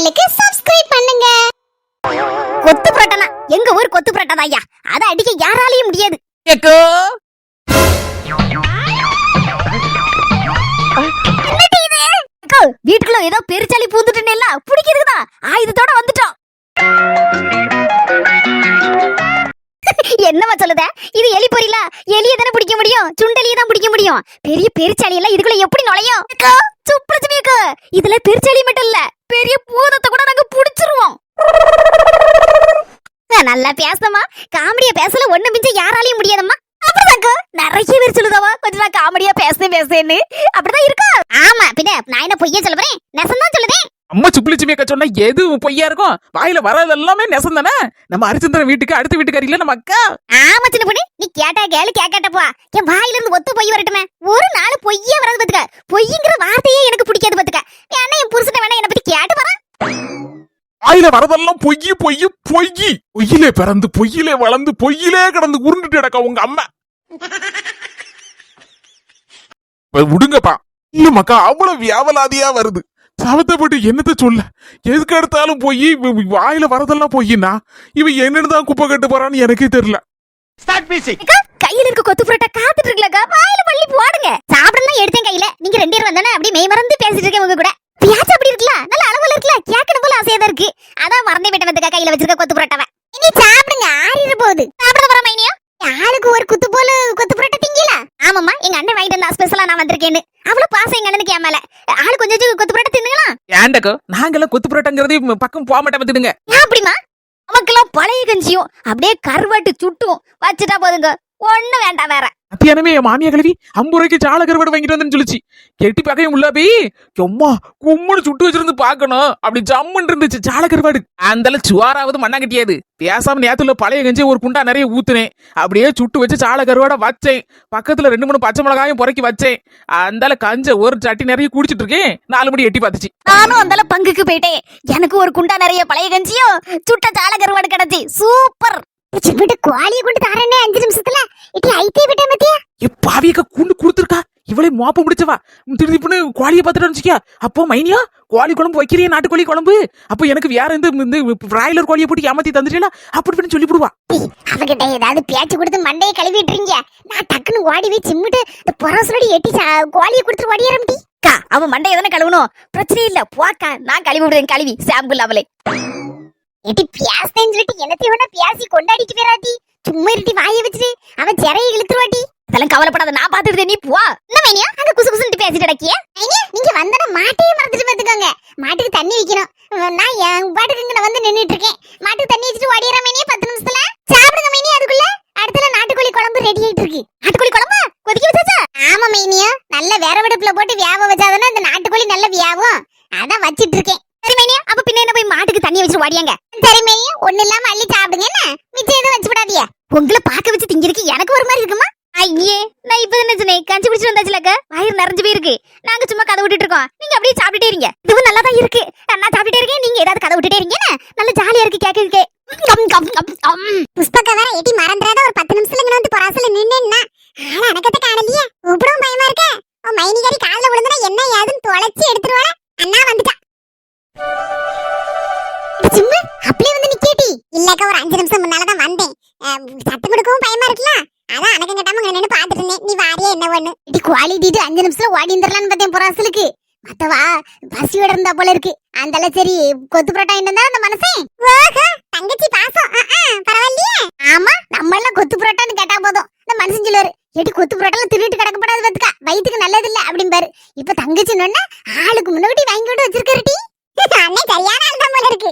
சேனலுக்கு சப்ஸ்கிரைப் பண்ணுங்க. கொத்து புரோட்டா எங்க ஊர் கொத்து புரோட்டா ஐயா, அத அடிக்க யாராலையும் முடியாது. ஏக்கோ வீட்டுக்குள்ள ஏதோ பெருச்சாலி பூந்துட்டேன்ல, பிடிக்கிறதுதா ஆயுதத்தோட வந்துட்டோம். என்னமா சொல்லுத? இது எலி பொரியலா? எலியை தானே பிடிக்க முடியும், சுண்டலியை தான் பிடிக்க முடியும். பெரிய பெருச்சாலி எல்லாம் இதுக்குள்ள எப்படி நுழையும்? சுப்ரஜ்மிக்கு இதுல பெருச்சாலி மட்டும் இல்ல, பெரிய பூதத்தை கூட நாங்க புடிச்சிருவோம். நல்லா பேசமா, காமெடியா பேசல ஒண்ணு மிஞ்ச யாராலையும் முடியாதம்மா. அப்படிதாங்க நிறைய பேர் சொல்லுதாவா கொஞ்சம் காமெடியா பேசுன்னு. அப்படிதான் இருக்கா? ஆமா, பின்ன நான் என்ன பொய்யா சொல்ல போறேன்? நெசந்தான் சொல்லுதேன். அம்மா சுப்புலிச்சுமி அக்கா சொன்னா எது பொய்யா இருக்கும்? வாயில வராது எல்லாமே நெசம் தானே. நம்ம ஹரிச்சந்திரன் வீட்டுக்கு அடுத்த வீட்டுக்காரி இல்ல நம்ம அக்கா. ஆமா சின்ன பொண்ணு, நீ கேட்டா கேளு கேட்டாப்பா. என் வாயில இருந்து ஒத்து பொய் வரட்டுமே. ஒரு நாள் பொய்யே வராது பாத்துக்க. பொய்ங்கிற வார்த்தையே எனக்கு பிடிக்காது பாத்துக்க. வேணா என் புருஷனை வேணா என்ன பத்தி கேட்டு வரேன். வாயில வரதெல்லாம் பொய் பொய் பொய். பொய்யிலே பிறந்து பொய்யிலே வளர்ந்து பொய்யிலே கிடந்து உருண்டுட்டு கிடக்கா உங்க அம்மா. விடுங்கப்பா. இல்ல மக்கா, அவ்வளவு வியாபலாதியா வருது. சவத்தப்பட்டு என்னத்த சொல்ல? எதுக்கு எடுத்தாலும் போய் வாயில வரதெல்லாம் பொய்னா இவ என்னதான் குப்பை கட்டு போறான்னு எனக்கே தெரியல. கையில இருக்க கொத்து புரோட்டா காத்துட்டு இருக்கலக்கா, வாயில பள்ளி போடுங்க. சாப்பிடலாம் எடுத்தேன் கையில. நீங்க ரெண்டு பேரும் வந்தானே அப்படி மெய் மறந்து பேசிட்டு இருக்கேன் உங்க கூட. பியாச்சு அப்படி இருக்குல்ல, நல்ல அளவுல இருக்குல்ல, கேட்கணும் போல ஆசையா தான் இருக்கு. அதான் மறந்தே விட்டு வந்துக்க கையில வச்சிருக்க கொத்து புரோட்டாவை. இனி சாப்பிடுங்க, ஆறிட போகுது. சாப்பிட வர மைனியா, ஆளுக்கு ஒரு குத்து போல கொத்து புரோட்டா திங்கல. ஆமாம்மா, எங்க அண்ணன் வாங்கிட்டு வந்தா ஸ்பெஷலா நான் வந்திருக்கேன்னு. அவ்வளவு பாசம் எங்க அண்ணனுக்கு என் மேல. ஆளு கொஞ்சம் கொத்து புரோட்டா தின்னுங்களா? ஏண்டக்கோ, நாங்கெல்லாம் கொத்து புரோட்டாங்கிறது பக்கம் போக மாட்டேன் வந்துடுங்க. அப்படிமா? நமக்கெல்லாம் பழைய கஞ்சியும் அப்படியே கருவாட்டு சுட்டும் வச்சுட்டா போதுங்க, ஒண்ணு வேண்டாம் வேற. மத்தியானமே என் மாமியா கழுவி 50 ரூபாய்க்கு சால கருவாடு வாங்கிட்டு வந்தேன்னு சொல்லிச்சு. கெட்டி பகையும் உள்ள போய் சும்மா கும்முன்னு சுட்டு வச்சிருந்து பாக்கணும். அப்படி ஜம்முன்னு இருந்துச்சு சால கருவாடு. அந்த சுவாராவது மண்ணா கட்டியாது. பேசாம நேத்துல பழைய கஞ்சி ஒரு குண்டா நிறைய ஊத்துனேன். அப்படியே சுட்டு வச்சு சால கருவாட வச்சேன். பக்கத்துல 2-3 பச்சை மிளகாயும் பொறுக்கி வச்சேன். அந்த கஞ்ச ஒரு சட்டி நிறைய குடிச்சிட்டு இருக்கேன். 4 மணி எட்டி பார்த்துச்சு. நானும் அந்த பங்குக்கு போயிட்டேன். எனக்கு ஒரு குண்டா நிறைய பழைய கஞ்சியும் சுட்ட சால கருவாடு கிடைச்சி சூப்பர். குவாலிய கொண்டு தாரனே 5 நிமிஷத்துல இட்டி ஐட்டே விட்ட மத்தியா. பாவியக்க கூண்டு கொடுத்துருக்கா. இவளே மோப்ப முடிச்சவா. திருப்பி குவாலிய பாத்துட்டு வந்துச்சியா. அப்போ மைனியா கோழி குழம்பு வைக்கிறிய, நாட்டுக்கோழி குழம்பு. அப்போ எனக்கு வேற எந்த பிராய்லர் கோழியை போட்டு ஏமாத்தி தந்துட்டா அப்படி சொல்லி போடுவா. அவகிட்ட ஏதாவது பேச்சு கொடுத்து மண்டையை கழுவிட்டுறீங்க. நான் டக்குன்னு ஓடி போய் சிம்மிட்டு இந்த பொறசலடி எட்டி கோழியை கொடுத்துட்டு ஓடியாரம்டி. அவன் மண்டையை தானே கழுவணும், பிரச்சனை இல்ல போக்கா, நான் கழுவி விடுறேன். கழுவி சாம்பிள் அவளை எட்டி பியாஸ்தேன்னு சொல்லிட்டு என்னத்தையும் வேணா பியாசி கொண்டாடிட்டு போறாட்டி. சும்மா இருட்டி வாயை வச்சுட்டு அவன் சிறையை இழுத்துருவாட்டி. அதெல்லாம் கவலைப்படாத, நான் பாத்துட்டு நீ போ. என்ன மைனியா அங்க குசு குசுன்னு பேசிட்டு அடக்கிய? மைனியா நீங்க வந்தா மாட்டையே மறந்துட்டு பாத்துக்கோங்க. மாட்டுக்கு தண்ணி வைக்கணும். நான் என் பாட்டுக்கு இங்க வந்து நின்னுட்டு இருக்கேன். மாட்டுக்கு தண்ணி வச்சுட்டு ஓடிற மைனியா 10 நிமிஷத்துல. சாப்பிடுங்க மைனியா. அதுக்குள்ள அடுத்துல நாட்டுக்கோழி குழம்பு ரெடி ஆயிட்டு இருக்கு. நாட்டுக்கோழி குழம்பு கொதிக்க வச்சாச்சா? ஆமா மைனியா, நல்ல வேற விடப்புல போட்டு வியாப வச்சாதானே இந்த நாட்டுக்கோழி நல்ல வியாபம். அதான் வச்சிட்டு இருக்கேன். சரி மைனியா, அப்ப பின்ன என்ன போய் மாட்டுக்கு தண்ணி வச்சு ஓடியாங்க. சரி மைனியா, ஒண்ணு இல்லாம அள்ளி சாப்பிடுங்க. என்ன மிச்சம் எதுவும் வச்சு விடாதீங்க. உங்களை பாக்க வச்சு திங்கிறதுக்கு எனக்கு ஒரு மாதிரி இருக்குமா? ஐயே, நான் இப்ப என்ன சொன்னேன், கஞ்சி பிடிச்சிட்டு வந்தாச்சுலக்க, வயிறு நிறைஞ்சு போயிருக்கு. நாங்க சும்மா கதை விட்டுட்டு இருக்கோம், நீங்க அப்படியே சாப்பிட்டுட்டே இருங்க. இதுவும் நல்லா தான் இருக்கு. நான் சாப்பிட்டுட்டே இருக்கேன், நீங்க ஏதாவது கதை விட்டுட்டே இருக்கீங்க. நல்ல ஜாலியா இருக்கு கேட்கறதுக்கு. புஷ்பக்கா வேற எட்டி மறந்துடாத. ஒரு 10 நிமிஷத்துல இங்க வந்து பராசல நின்னா ஆனா அனக்கத்த காணலையே. கூப்பிடவும் பயமா இருக்க. மைனிகாரி கால்ல விழுந்தா என்ன ஏதுன்னு தொலைச்சி எடுத்துருவாளா. அண்ணா வந்துட்டா. சும்மா அப்படியே வந்து நிக்கேட்டி. இல்லக்கா, ஒரு 5 நிமிஷம் முன்னாலதான் வந்தேன். சத்தம் கொடுக்கவும் பயமா இருக்குல்ல, அதான் அனக்கம் கட்டாம நின்னு பாத்துட்டு இருந்தேன். நீ வாரியா என்ன பண்ணு இடி குவாலிட்டி 5 நிமிஷத்துல ஓடி வந்துடலான்னு பார்த்தேன் பொறாசலுக்கு. மத்தவா பசியோட இருந்தா போல இருக்கு. அந்தால சரி கொத்து புரோட்டா என்னதான் அந்த மனசேன். தங்கச்சி பாசம் பரவாயில்லையே. ஆமா, நம்ம எல்லாம் கொத்து புரோட்டான்னு கேட்டா போதும் இந்த மனுஷன் சொல்லுவாரு, எடி கொத்து புரோட்டால திருட்டு கிடக்கப்படாது பாத்துக்கா, வயிற்றுக்கு நல்லது இல்ல அப்படின்பாரு. இப்ப தங்கச்சி ஆளுக்கு முன்னாடி வாங்கி கொண்டு வச்சிருக்காருடி. அண்ணே சரியான ஆள் தான் போல இருக்கு.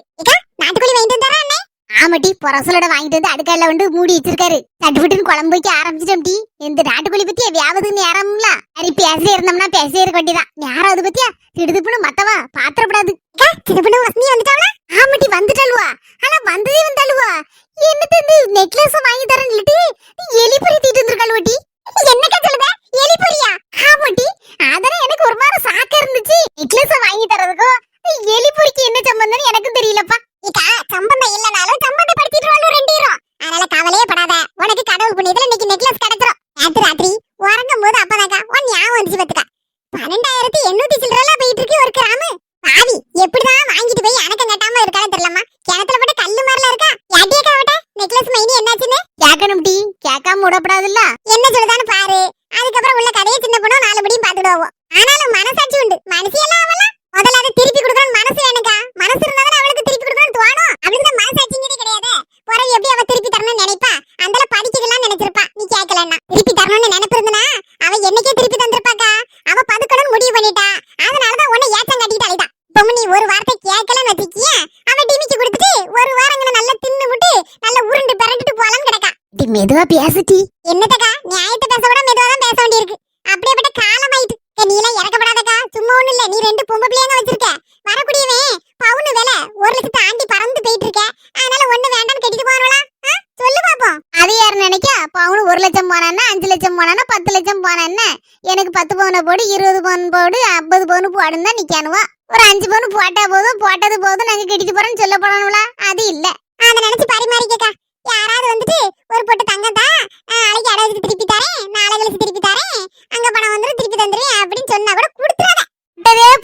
நாட்டுக்கோழி வாங்கிட்டு வந்தாரா அண்ணே? ஆமாட்டி, பொரசலோட வாங்கிட்டு வந்து அடுக்கல்ல வந்து மூடி வச்சிருக்காரு. சட்டுப்புட்டுன்னு குழம்பு வைக்க ஆரம்பிச்சிட்டோம். டி இந்த நாட்டுக்கோழி பத்தியா வியாபதுன்னு நேரம்ல சரி பேசியே இருந்தோம்னா பேசியே இருக்க வேண்டியதான். நேரம் அது பத்தியா திடுதுப்புன்னு மத்தவா பாத்திரப்படாது. திடுப்புன்னு வசதி வந்துட்டாவளா? ஆமாட்டி வந்துட்டாளுவா. ஆனா வந்ததே வந்தாளுவா. என்னது இந்த நெக்லஸ் வாங்கி தரேன்னு இல்லட்டி எலி பொறி தீட்டு வந்திருக்காளுவட்டி. என்னக்கா சொல்லுத? எலி பொரியா? ஆமாட்டி, அதெல்லாம் எனக்கு ஒரு மாதிரி சாக்க இருந்துச்சு. நெக்லஸ் வாங்கி தரதுக்கும் எலி பொறிக்கு என்ன சம்பந்தம்னு எனக்கும் தெரியலப்பா. இக்கா சம்பந்தம் இல்லனாலும் சம்பந்தப்படுத்திடுவாளோ 2 பேரும். அதனால கவலையே படாத. உனக்கு கடவுள் புண்ணியத்துல இன்னைக்கு நெக்லஸ் கிடைச்சிரும். நேத்து ராத்திரி உறங்கும் போது அப்பதாக்கா உன் ஞாபகம் வந்துச்சு பாத்துக்கா. 12,800 சில்லறலாம் போயிட்டு இருக்கு ஒரு கிராம். பாவி எப்படிதான் வாங்கிட்டு போய் எனக்கு என்ன சொல்லுதான்னு பாரு. அதுக்கப்புறம் உள்ள கதையை சின்ன பொண்ணு நாலுபடியும் பாத்துடுவோம். ஆனாலும் மனசாட்சி உண்டு. மனசியெல்லாம் அவள முதல்ல அதை திருப்பி கொடுக்கணும் மனசு வேணுக்கா. மனசு இருந்தாலும் அவளுக்கு திருப்பி கொடுக்கணும்னு தோணும். அப்படின்னு மனசாட்சிங்கிறதே கிடையாது. பிறகு எப்படி அவ திருப்பி தரணும்னு நினைப்பா. அந்தல படிக்கலாம் நினைச்சிருப்பா. நீ கேட்கலன்னா திருப்பி தரணும்னு நினைப்பிருந்தனா அவ என்னைக்கே திருப்பி தந்திருப்பாக்கா. அவ பதுக்கணும்னு முடிவு பண்ணிட்டா. அதனாலதான் உன்னை ஏச்சம் கட்டிட்டு அழிதா. இப்ப நீ ஒரு வார்த்தை கேட்கலன்னு வச்சுக்கிய அவ டிமிக்கு கொடுத்துட்டு ஒரு வாரங்களை நல்லா தின்னு விட்டு நல்லா உருண்டு பிறண்டுட்டு போலான்னு கிடக்கா. மெதுவா பேசுட்டி. என்னத்தக்கா நியாயத்தை பேச விட மெதுவா தான் பேச வேண்டியிருக்கு. அப்படியேப்பட்ட காலமாயிட்டு. நீ எல்லாம் இறக்கப்படாதக்கா. சும்மா ஒண்ணு இல்ல. நீ 2 பொம்பளை பிள்ளைங்க வச்சிருக்க. வரக்கூடியவன் பவுனு விலை 1,00,000 தாண்டி பறந்து போயிட்டு இருக்க. அதனால ஒண்ணு வேண்டாம்னு கட்டிட்டு போவாங்களா? சொல்லு பாப்போம். அது யாரு நினைக்கா? பவுனு 1,00,000 போனா 5 லட்சம் போனா 10 லட்சம் போனா என்ன? எனக்கு 10 பவுனை போடு, 20 பவுன் போடு, 50 பவுன் போடுன்னு தான் நிக்கணுவா. ஒரு 5 பவுன் போட்டா போதும், போட்டது போதும், நாங்க கட்டிட்டு போறோம்னு சொல்ல போறானுங்களா? அது இல்ல. அதை நினைச்சு பரிமாறிக்கா. யாராவது வந்துட்டு ஒரு பொட்டு தங்கத்தா நாளைக்கு அடகுக்கு திருப்பி தரேன், நாளை கழிச்சு திருப்பி தரேன், அங்க பணம் வந்துடும் திருப்பி தந்துருவேன் அப்படின்னு சொன்னா கூட கொடுத்துறாத.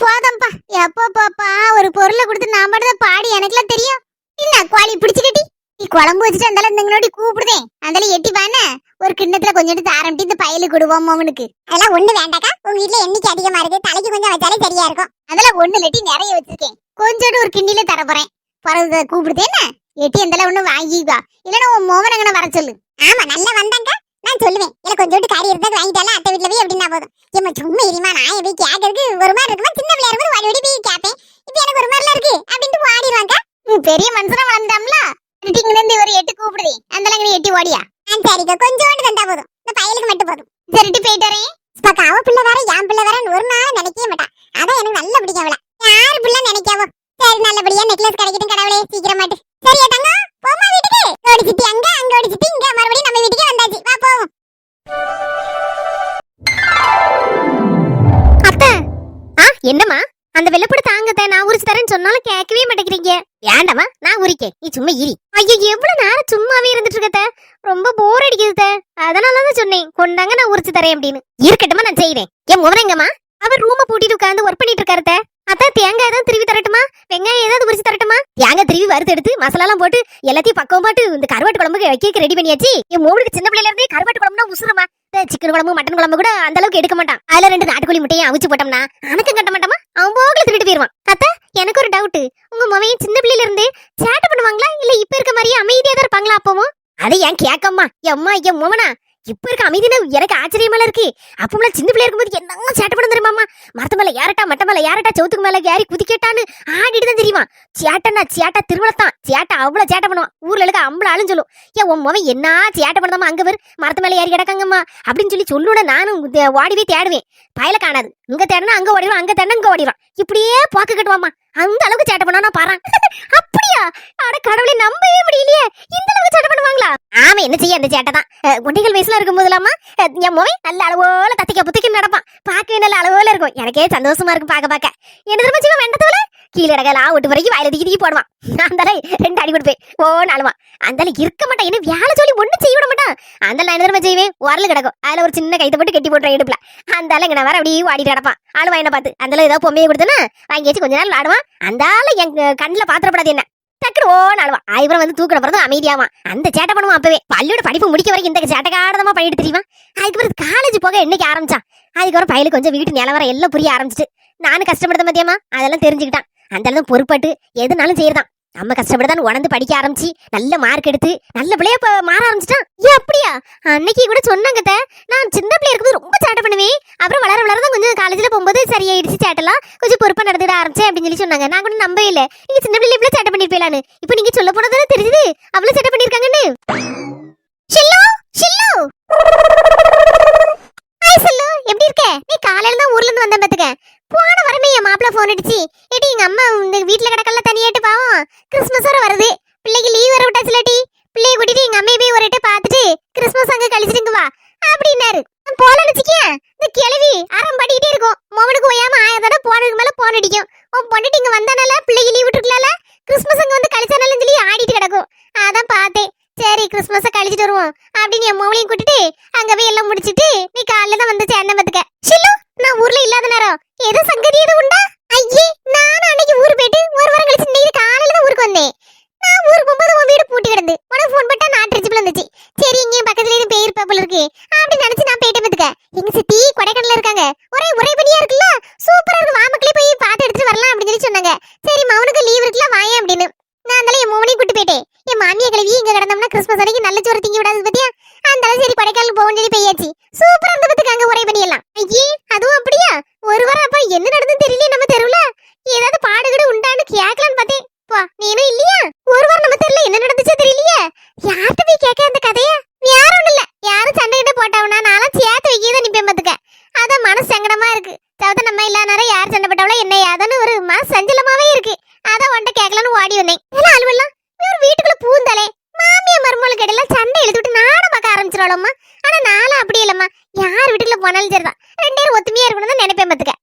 போதும்பா. எப்போ பாப்பா ஒரு பொருளை கொடுத்து நான் மட்டும் பாடி எனக்குலாம் தெரியும். என்ன கோழி பிடிச்சு கட்டி நீ குழம்பு வச்சுட்டு அந்தால இந்தங்களோடி கூப்பிடுதேன். அந்தால எட்டி பானே ஒரு கிண்ணத்துல கொஞ்சம் ஆரம்பிட்டு இந்த பயலுக்கு விடுவோம் அவனுக்கு. அதெல்லாம் ஒண்ணு வேண்டாக்கா. உங்க வீட்டுல எண்ணிக்கை அதிகமா இருக்கு. தலைக்கு கொஞ்சம் வச்சாலே சரியா இருக்கும். அதெல்லாம் ஒண்ணு லட்டி நிறைய வச்சிருக்கேன். கொஞ்சோண்டு ஒரு கிண்ணில தர போறேன். பரவாயில்ல கூப்பிடுதேன்னு எட்டி அந்தால ஒண்ணு வாங்கிக்கா. இல்லன்னா உன் மோகன் அங்கன வர சொல்லு. ஆமா நல்லா வந்தாங்க. நான் சொல்லுவேன். இல்ல கொஞ்சோண்டு காரி இருந்தா வாங்கிட்டால அத்தை வீட்டுல போய் அப்படின்னா போதும். ஏமா சும்மா இருமா. நான் போய் கேட்கறதுக்கு ஒரு மாதிரி இருக்குமா. சின்ன பிள்ளையா இருக்கும்போது வாடி ஓடி போய் கேட்பேன். இப்ப எனக்கு ஒரு மாதிரில இருக்கு அப்படின்ட்டு வாடிடுவாங்க. பெரிய மனுஷனா வளர்ந்தாம்ல. இருந்து ஒரு 8 கூப்பிடுதே. அந்தல எட்டி ஓடியா? சரிக்கா கொஞ்சோண்டு தந்தா போதும். இந்த பயலுக்கு மட்டும் போதும். சரிட்டு போயிட்டு வரேன். பக்கா அவ பிள்ளை வேற என் பிள்ளை வேறன்னு ஒரு நாள் நினைக்கவே மாட்டா. அதான் எனக்கு நல்ல பிடிக்கும் அவளை. யாரு பிள்ளை நினைக்காவோ. சரி நல்லபடியா நெக்லஸ் கிடைக்கட்டும் கடவுளே சீக்கிரமாட்டு. சரியா தங்க போமா வீட்டுக்கு. ஓடி சித்தி அங்க அங்க ஓடி சித்தி இங்க மறுபடியும் நம்ம வீட்டுக்கே வந்தாச்சு. வா போவோம். அத்தை என்னம்மா அந்த வெள்ளப்பட தாங்கத்த நான் உரிச்சு தரேன்னு சொன்னாலும் கேட்கவே மாட்டேங்கிறீங்க. ஏண்டமா நான் உரிக்கேன். நீ சும்மா இரி. ஐயோ எவ்வளவு நேரம் சும்மாவே இருந்துட்டு இருக்கத்த. ரொம்ப போர் அடிக்குதுத. அதனாலதான் சொன்னேன் கொண்டாங்க நான் உரிச்சு தரேன் அப்படின்னு. இருக்கட்டுமா நான் செய்யறேன். என் முவரங்கம்மா அவர் ரூம பூட்டிட்டு உட்கார்ந்து ஒர்க் பண்ணிட்டு இருக்காருத்த. அதான் தேங்காய் ஏதாவது திருவி தரட்டுமா? வெங்காயம் ஏதாவது உரிச்சு தரட்டுமா? தேங்காய் திருவி வறுத்து எடுத்து மசாலாலாம் போட்டு எல்லாத்தையும் பக்கம் போட்டு இந்த கருவாட்டு குழம்புக்கு வைக்க ரெடி பண்ணியாச்சு. என் மோளுக்கு சின்ன பிள்ளைல இருந்தே கருவாட்டு குழம்புனா உசுரமா. சிக்கன் குழம்பு மட்டன் குழம்பு கூட அந்த அளவுக்கு எடுக்க மாட்டான். அதுல 2 நாட்டுக்கோழி முட்டையும் அவிச்சு போட்டோம்னா அனக்கும் கட்ட மாட்டோமா. அவன் போகல திருட்டு போயிருவான். அத்தா எனக்கு ஒரு டவுட். உங்க மொமையும் சின்ன பிள்ளைல இருந்தே சேட்டை பண்ணுவாங்களா இல்ல இப்ப இருக்க மாதிரியே அமைதியா தான் இருப்பாங்களா அப்பவும்? அதை ஏன் கேக்கம்மா. எம்மா என் மோமனா இப்ப இருக்க அமைதினா எனக்கு ஆச்சரியமால இருக்கு. அப்பமெல்லாம் சின்ன பிள்ளை இருக்கும்போது என்ன சேட்டை பண்ண தெரியுமாமா. மரத்து மேல ஏறட்டா மட்ட மேல ஏறட்டா சவுத்துக்கு மேல ஏறி குதிக்கட்டான்னு ஆடிட்டு தான் தெரியுமா. சேட்டன்னா சேட்டா திருவிழத்தான். சேட்டை அவ்வளவு சேட்டை பண்ணுவான். ஊர்ல இருக்க அம்பளை ஆளுன்னு சொல்லும். ஏன் உன் மொவன் என்ன சேட்டை பண்ணதாமா அங்க வரு மரத்து மேல ஏறி கிடக்காங்கம்மா அப்படின்னு சொல்லுட நானும் ஓடிவே தேடுவேன். பயல காணாது. இங்க தேடனா அங்க ஓடிடுவான், அங்க தேடனா இங்க ஓடிடுவான். இப்படியே பாக்கு கட்டுவாமா. அந்த அளவுக்கு சேட்டை பண்ணா பாறான். அப்படியா? அட கடவுளை நம்பவே முடியலையே. இந்த அளவுக்கு சேட்டை பண்ணுவாங்களா? ஆமா என்ன செய்ய அந்த சேட்டை தான். குண்டிகள் வயசுல இருக்கும் போதுலாமா என் மொவன் நல்ல அளவோல தத்திக்க புத்திக்க நடப்பான். பார்க்கவே நல்ல அளவோல இருக்கும். எனக்கே சந்தோஷமா இருக்கும் பாக்க. என்ன தெரியுமா செய்வான் வெண்டத்தோல கீழே இடகலா விட்டு வரைக்கும் வயல தூக்கி போடுவான். அந்தால 2 அடி கொடுப்பேன். ஓ நாளுவான். அந்தால இருக்க மாட்டான். என்ன வேலை சொல்லி ஒண்ணு செய்ய விட மாட்டான். அந்த என்ன தெரியுமா செய்வேன். உரல் கிடக்கும். அதுல ஒரு சின்ன கைத்தை போட்டு கட்டி போட்டுற இடுப்புல. அந்தால இங்க வர அப்படியே ஓடிட்டு கிடப்பான். ஆளுவா என்ன பார்த்து அந்தால ஏதாவது பொம்மையை கொடுத்தனா வாங்கி வச்சு கொஞ்ச நேரம் ஆடுவான். அந்தால என் கண்ணுல பாத்திரப்படாது என்ன டக்குனு ஓ நாளுவான். ஐவரம் வந்து தூக்கிட பிறகு அமைதியாவான். அந்த சேட்டை பண்ணுவான். அப்பவே பள்ளியோட படிப்பு முடிக்க வரைக்கும் இந்த சேட்டை காடதமா பண்ணிட்டு தெரியுமா. அதுக்கப்புறம் காலேஜ் போக என்னைக்கு ஆரம்பிச்சான். அதுக்கப்புறம் பையலுக்கு கொஞ்சம் வீட்டு நிலவரம் எல்லாம் புரிய ஆரம்பிச்சிட்டு நானும் கஷ்டப்படுத்த மத்தியமா அதெல்லாம் தெரிஞ்சுக்கிட்டான். அந்த அளவு பொறுப்பட்டு எதுனாலும் செய்யறதான். நம்ம கஷ்டப்பட்டுதான் உணர்ந்து படிக்க ஆரம்பிச்சு நல்ல மார்க் எடுத்து நல்ல பிள்ளைய மாற ஆரம்பிச்சிட்டான். ஏன் அப்படியா? அன்னைக்கு கூட சொன்னாங்கத்த நான் சின்ன பிள்ளைய இருக்கும்போது ரொம்ப சேட்டை பண்ணுவேன். அப்புறம் வளர வளரதான் கொஞ்சம் காலேஜ்ல போகும்போது சரியாயிடுச்சு. சேட்டெல்லாம் கொஞ்சம் பொறுப்பா நடந்துட ஆரம்பிச்சேன் அப்படின்னு சொல்லி சொன்னாங்க. நான் கூட நம்பவே இல்லை. நீங்க சின்ன பிள்ளைல இவ்வளவு சேட்டை பண்ணிருப்பேலான்னு. இப்ப நீங்க சொல்ல போனதானே தெரியுது அவ்வளவு சேட்டை பண்ணிருக்காங்கன்னு. ஷில்லு ஷில்லு ஹாய் ஷில்லு எப்படி இருக்க? நீ காலையில தான் ஊர்ல இருந்து வந்தேன் பாத்துக்க. போன வரமே என் மாப்பிள்ள போன் அடிச்சு ஏடி எங்க அம்மா இந்த வீட்டுல கிடக்கல தனியாட்டு பாவம் கிறிஸ்மஸ் வர வருது பிள்ளைக்கு லீவ் வர விட்டாச்சுலடி பிள்ளைய கூட்டிட்டு எங்க அம்மையை போய் ஒரு இட்ட பாத்துட்டு கிறிஸ்மஸ் அங்க கழிச்சிட்டுங்க வா அப்படின்னாரு. போல நினைச்சுக்கிய இந்த கிளவி அறம் படிக்கிட்டே இருக்கும். மோவனுக்கு ஓயாம 1000 தடவை போனதுக்கு மேல போன் அடிக்கும். உன் பொண்ணுட்டு இங்க வந்தானால பிள்ளைக்கு லீவ் விட்டுருக்கலால கிறிஸ்மஸ் அங்க வந்து கழிச்சானாலும் சொல்லி ஆடிட்டு கிடக்கும். அதான் பார்த்தேன் சரி கிறிஸ்மஸ கழிச்சிட்டு வருவோம் அப்படின்னு என் மோவனையும் கூட்டிட்டு அங்க போய் எல்லாம் முடிச்சிட்டு நீ காலைல தான் வந்து சேர்ந்த பாத்துக்க. ஷில்லு நான் ஊர்ல இல்லாத நேரம் ஏதோ சங்கதி எதுவும் உண்டா? ஐயே நானும் அன்னைக்கு ஊர் போயிட்டு ஒரு வாரம் கழிச்சு இன்னைக்கு காலையில தான் ஊருக்கு வந்தேன். நான் ஊருக்கு போகும்போது உன் வீடு பூட்டி கிடந்து உனக்கு ஃபோன் பண்ணா நான் ட்ரிச்சிபிள் வந்துச்சு. சரி இங்கே பக்கத்துல இருந்து பேர் போல இருக்கு அப்படி நினைச்சு நான் போயிட்டேன் பாத்துக்க. எங்க சித்தி கொடைக்கானல்ல இருக்காங்க. ஒரே பனியா இருக்குல்ல, சூப்பரா இருக்கு, வாமக்களே போய் பாத்து எடுத்துட்டு வரலாம் அப்படின்னு சொல்லி சொன்னாங்க. சரி மவனுக்கு லீவ் இருக்குல்ல வாயேன் அப்படின்னு நான் அதனால என் மோவனையும் கூட்டு போயிட்டேன். என் மாமியா கிளவி இங்க கிடந்தோம்னா கிறிஸ்மஸ் அன்னைக்கு நல்ல சோறு திங்க விடாது பத்தியா. அதனால சரி கொடைக்கானல் போகணும்னு சொல்லி போயாச்சு. சூப்பரா இருந்து பாத்துக்காங்க ஒரே பனி எல்லாம். ஐயே அதுவும் அப்படியா? ஒரு வாரம் அப்ப என்ன நடந்தது தெரியல. நம்ம தெருவுல ஏதாவது பாடுகடு உண்டான்னு கேட்கலான்னு பார்த்தேன். பா நீனும் இல்லையா? ஒரு வாரம் நம்ம தெருல என்ன நடந்துச்சோ தெரியலையே. யார்கிட்ட போய் கேட்க அந்த கதைய? யாரும் இல்ல, யாரும் சண்டை கிட்ட போட்டாவனா நான்லாம் சேர்த்து வைக்கதான் நிப்பேன் பாத்துக்க. அதான் மனசு சங்கடமா இருக்கு. சவுத்த நம்ம இல்லாத யார் சண்டை போட்டாவளோ என்ன யாதான்னு ஒரு மனசு சஞ்சலமாவே இருக்கு. அதான் உன்ட்ட கேட்கலான்னு ஓடி வந்தேன். இதெல்லாம் அலுவலாம் ஒரு வீட்டுக்குள்ள பூந்தாலே மாமியா மருமகளுக்கு இடையில சண்டை எழுதி விட்டு நானும் பார்க்க ஆரம்பிச்சிடலாமா. ஆனா நானும் அப்படி இல்லம்மா, யார் வீட்டுக்குள்ள போனாலும் சரிதான், ரெண்டு பேரும் ஒத்துமையா இருக்கணும் தான் நினைப்பேன் பாத்துக்க.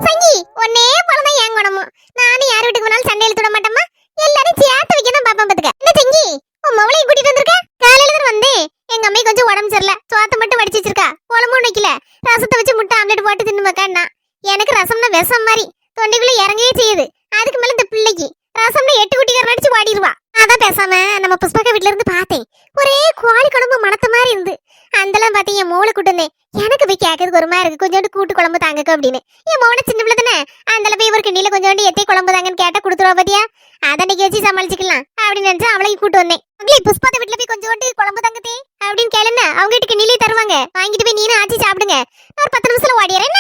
சங்கி ஒன்னே போலதான் ஏன் குணமும். நானும் யார் வீட்டுக்கு போனாலும் சண்டை எழுதி விட மாட்டேம்மா, எல்லாரும் சேர்த்து வைக்க தான் பாப்பேன் பாத்துக்க. என்ன சங்கி உன் மவளையும் கூட்டிட்டு வந்திருக்க? காலையில தான் வந்தேன். எங்க அம்மைக்கு கொஞ்சம் உடம்பு சரியில்ல, சோத்தை மட்டும் வடிச்சு வச்சிருக்கா, குழம்பும் வைக்கல. ரசத்தை வச்சு முட்டை ஆம்லெட் போட்டு தின்னு மக்கா. எனக்கு ரசம்னா விஷம் மாதிரி தொண்டைக்குள்ள இறங்கவே செய்யுது. அதுக்கு மேல இந்த பிள்ளைக்கு ரசம்னா 8 குட்டிக்காரன் அடிச்சு வாடிடுவா. அதான் பேசாம நம்ம புஷ்பக்கா வீட்டுல இருந்து பார்த்தேன். ஒரே கோழி குழம்பு மணத்த மாதிரி இருந்து அந்தெல்லாம் பார்த்தேன். என் மோளை கூட்டு வந்தேன். எனக்கு போய் கேட்கறதுக்கு ஒரு மாதிரி இருக்கு, கொஞ்சோண்டு கூட்டு குழம்பு தாங்கக்க அப்படின்னு. என் மோனை சின்ன பிள்ளை தானே, அந்த போய் ஒரு கிண்ணில கொஞ்சோண்டு எத்தே குழம்பு தாங்கன்னு கேட்டா கொடுத்துருவா பாத்தியா. அதன்னைக்கு வச்சு சமாளிச்சுக்கலாம் அப்படின்னு நினைச்சு அவளையும் கூட்டு வந்தேன். உங்களே புஷ்பாத்த வீட்டுல போய் கொஞ்சோண்டு குழம்பு தாங்கத்தே அப்படின்னு கேளுன்னா அவங்க வீட்டுக்கு கிண்ணிலே தருவாங்க. வாங்கிட்டு போய் நீனும் ஆச்சி சாப்பிடுங்க. நான் ஒரு 10 நிமிஷத்துல ஓடிறேன்.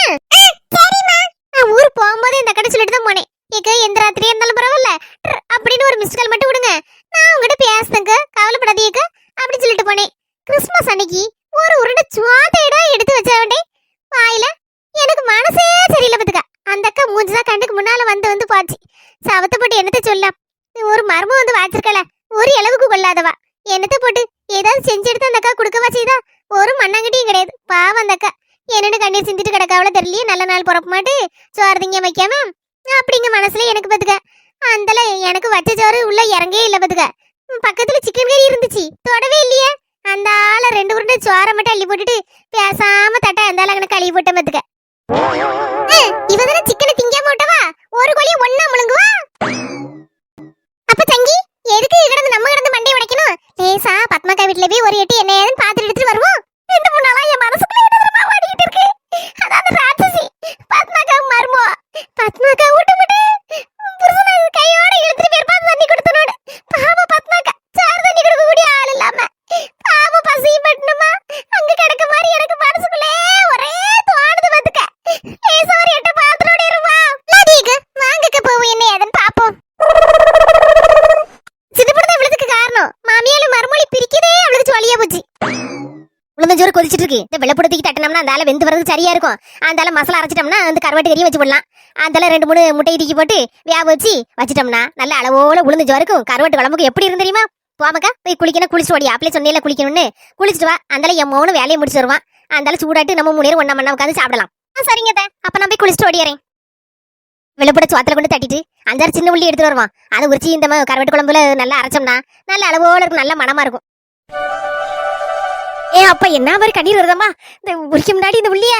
நான் ஊர் போகும்போது இந்த கடை சொல்லிட்டு தான் போனேன். ஏக்க எந்த ராத்திரியா இருந்தாலும் பரவாயில்ல அப்படின்னு ஒரு மிஸ் கால் மட்டும் விடுங்க, நான் உங்ககிட்ட பேசுறேங்க, கவலைப்படாதீங்க அப்படின்னு சொல்லிட்டு போனேன். கிறிஸ்மஸ் அன்னைக்கு ஒரு உருண்டை சுவாதையிடா எடுத்து வச்சவண்டே வாயில எனக்கு மனசே சரியில்லை பத்துக்க. அந்த அக்கா மூஞ்சுதான் கண்டுக்கு முன்னால வந்து போச்சு. சவத்தை போட்டு என்னத்த சொல்ல, ஒரு மர்மம் வந்து வாச்சிருக்கல, ஒரு அளவுக்கு கொள்ளாதவா. என்னத்த போட்டு ஏதாவது செஞ்சு எடுத்து அந்த அக்கா கொடுக்கவா செய்தா? ஒரு மண்ணாங்கட்டியும் கிடையாது பாவம் அந்த அக்கா. என்னன்னு கண்ணீர் சிந்திட்டு கிடக்காவல தெரியலையே. நல்ல நாள் பிறப்பு மாட்டு சோறுதிங்க வைக்காம அப்படிங்க மனசுல எனக்கு பத்துக்க. அந்தல எனக்கு வச்ச சோறு உள்ள இறங்கே இல்ல பத்துக்க. பக்கத்துல சிக்கன் கறி இருந்துச்சு, தொடவே இல்லையே. அந்த ஆள 2 உருண்டை சோறை மட்டும் அள்ளி போட்டுட்டு பேசாம தட்ட அந்த ஆள கழுவி போட்ட பத்துக்க. இவதான சிக்கனை திங்காம விட்டவா, ஒரு கோழியை ஒண்ணா முழுங்குவா. அப்ப தங்கி எதுக்கு கிடந்து நம்ம கிடந்து மண்டையை உடைக்கணும்? லேசா பத்மாக்கா வீட்டுல போய் ஒரு எட்டு என்ன ஏதுன்னு பாத்துட்டு எடுத்துட்டு வருவோம். 2-3 நாளா என் மனசுக்குள்ள என்ன ஓடிக்கிட்டு இருக்கு. அதாவது ராட்சசி பத்மாக்கா மர்மோ பத்மாக்கா விட்டு புருஷனை கையோட இழுத்துட்டு போயிருப்பா தண்ணி கொடுத்தனோடு. பாவம் பத்மாக்கா சாறு தண்ணி கொடுக்க கூடிய ஆள் இல்லாம பாவம் பசி பட்டணுமா அங்க கிடக்க மாதிரி எனக்கு மனசுக்குள்ளே ஒரே தோணுது பாத்துக்க. லேசா ஒரு எட்டு பாத்திரோட இருவா லாதிக்கு வாங்கக்க போவோம், என்ன ஏதுன்னு பாப்போம். சித்தப்படுத்த இவ்வளவுக்கு காரணம் மாமியால மறுமொழி பிரிக்கதே அவளுக்கு ஜாலியா போச்சு. உளுந்த ஜோறு கொதிச்சிட்டு இருக்கு. இந்த வெள்ளப்படத்துக்கு தட்டினோம்னா அந்த வெந்து வரது சரியா இருக்கும். அந்த மசாலா அரைச்சிட்டோம்னா அந்த கருவாட்டு கறியும் வச்சு போடலாம். அந்த 2-3 முட்டை தூக்கி போட்டு வேக வச்சு வச்சிட்டோம்னா நல்ல அளவோல உளுந்து ஜோருக்கும் கருவாட்டு குழம்புக்கு எப்படி இருந்து தெரியுமா? போமாக்கா போய் குளிக்கணும், குளிச்சுட்டு ஓடி அப்படியே சொன்னேல குளிக்கணும்னு குளிச்சுட்டு வா. அந்த என் மௌனும் வேலையை முடிச்சு வருவான். அந்த சூடாட்டு நம்ம 3 பேரும் ஒண்ணா மண்ணா உட்காந்து சாப்பிடலாம். சரிங்க அப்ப நான் போய் குளிச்சுட்டு ஓடிறேன். வெள்ளப்பட சோத்துல கொண்டு தட்டிட்டு 5-6 சின்ன உள்ளி எடுத்துட்டு வருவான். அதை உரிச்சு இந்த கருவாட்டு குழம்புல நல்லா அரைச்சோம்னா நல்ல அளவோல இருக்கும், நல்ல மனமா இருக்கும். அப்ப என்ன மாதிரி கண்ணீர் வருதம்மா இந்த உரிக்க முன்னாடி இந்த உள்ளிய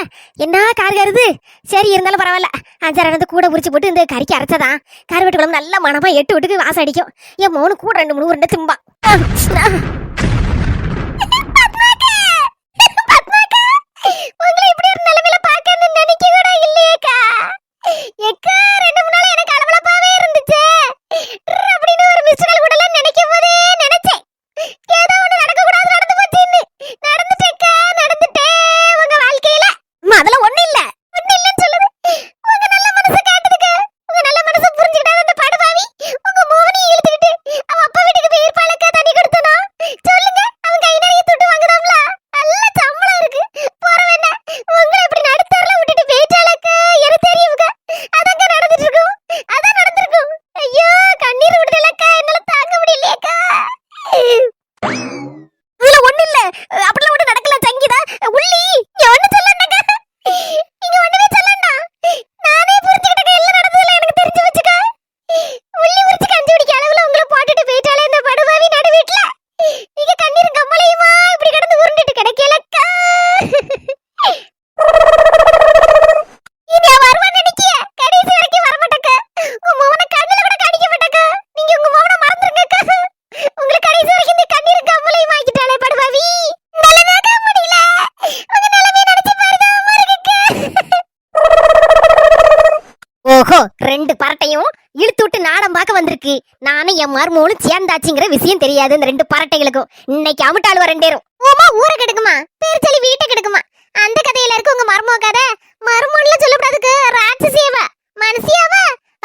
என்ன காருது. சரி இருந்தாலும் பரவாயில்ல, 5-6 கூட உரிச்சு போட்டு இந்த கறிக்கு அரைச்சதான் கருவாட்டு குழம்பு நல்ல மனமா 8 வீட்டுக்கு வாசம் அடிக்கும். என் மோனு கூட 2-3 உருண்டை திம்பா. உங்களை இப்படி ஒரு நிலைமையில பார்க்கணும்னு நினைக்க கூட இல்லையேக்கா. எக்கா 2-3 நாள் எனக்கு அளவளப்பாவே இருந்துச்சு அப்படின்னு ஒரு மிஸ்டர் கூட நினைக்கும் போதே நினைச்சேன் ஏதோ ஒண்ணு நடக்க கூடாது, நடந்து போச்சுன்னு. நடந்துட்டேக்கா, நடந்துட்டேன் உங்க வாழ்க்கையில. அதெல்லாம் ஒண்ணு இல்லன்னு சொல்லுது. உங்க நல்ல மனசை காட்டுதுக்கு, உங்க நல்ல மனசை புரிஞ்சுக்கிட்டாத அந்த படுபாவி உங்க மோகனி இழுத்துக்கிட்டு அவ அப்பா வீட்டுக்கு போய் இருப்பாளக்கா தண்ணி கொடுத்தனா சொல்லுங்க. ஓஹோ, ரெண்டு பரட்டையும் இழுத்து விட்டு நாடம் பார்க்க வந்திருக்கு. நானும் என் மருமகளும் சேர்ந்தாச்சுங்கிற விஷயம் தெரியாது இந்த ரெண்டு பரட்டைகளுக்கும். இன்னைக்கு அமுட்டாளுவ ரெண்டேரும். ஓமா ஊரை கெடுக்குமா, பேர் சொல்லி வீட்டை கெடுக்குமா. அந்த கதையில இருக்கு உங்க மருமக கதை. மருமகன்ல சொல்லக்கூடாதுக்கு, ராட்சசியவ மனசியாவ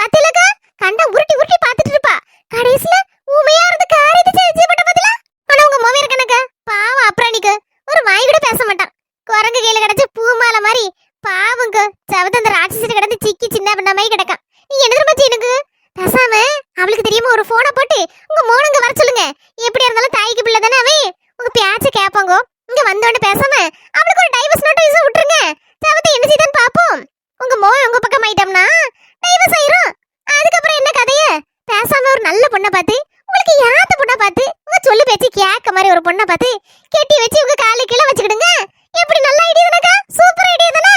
பத்திலக்க கண்ட உருட்டி உருட்டி பாத்துட்டு இருப்பா. கடைசியில ஊமையா இருந்து காரியத்தை செய்யப்பட்ட பதிலா. ஆனா உங்க மோவியர் கணக்க பாவம் அப்ராணிக்கு ஒரு வாய் கூட பேச மாட்டான். குரங்கு கையில கிடைச்ச பூமாலை மாதிரி பாவங்க சவத்த அந்த ராட்சசிட்டு கிடந்து சிக்கி சின்ன பண்ண மாதிரி கிடக்கான். நீ என்ன தெரியுமா எனக்கு பேசாம அவளுக்கு தெரியாம ஒரு போனை போட்டு உங்க மோனுங்க வர சொல்லுங்க. எப்படி இருந்தாலும் தாய்க்கு பிள்ளை தானே அவன். உங்க பேச்ச கேப்பாங்க. இங்க வந்தோடனே பேசாம அவளுக்கு ஒரு டைவர்ஸ் நோட்டீஸ் விட்டுருங்க. சவத்த என்ன செய்தான்னு பாப்போம். உங்க மோன் உங்க பக்கம் ஆயிட்டோம்னா டைவர்ஸ் ஆயிரும். அதுக்கப்புறம் என்ன கதைய? பேசாம ஒரு நல்ல பொண்ணை பார்த்து, உங்களுக்கு யாத்த பொண்ணை பார்த்து, உங்க சொல்லு பேச்சு கேட்க மாதிரி ஒரு பொண்ணை பார்த்து கெட்டி வச்சு உங்க காலு கீழே வச்சுக்கிடுங்க. எப்படி நல்ல ஐடியா தானக்கா? சூப்பர் ஐடியா தானே?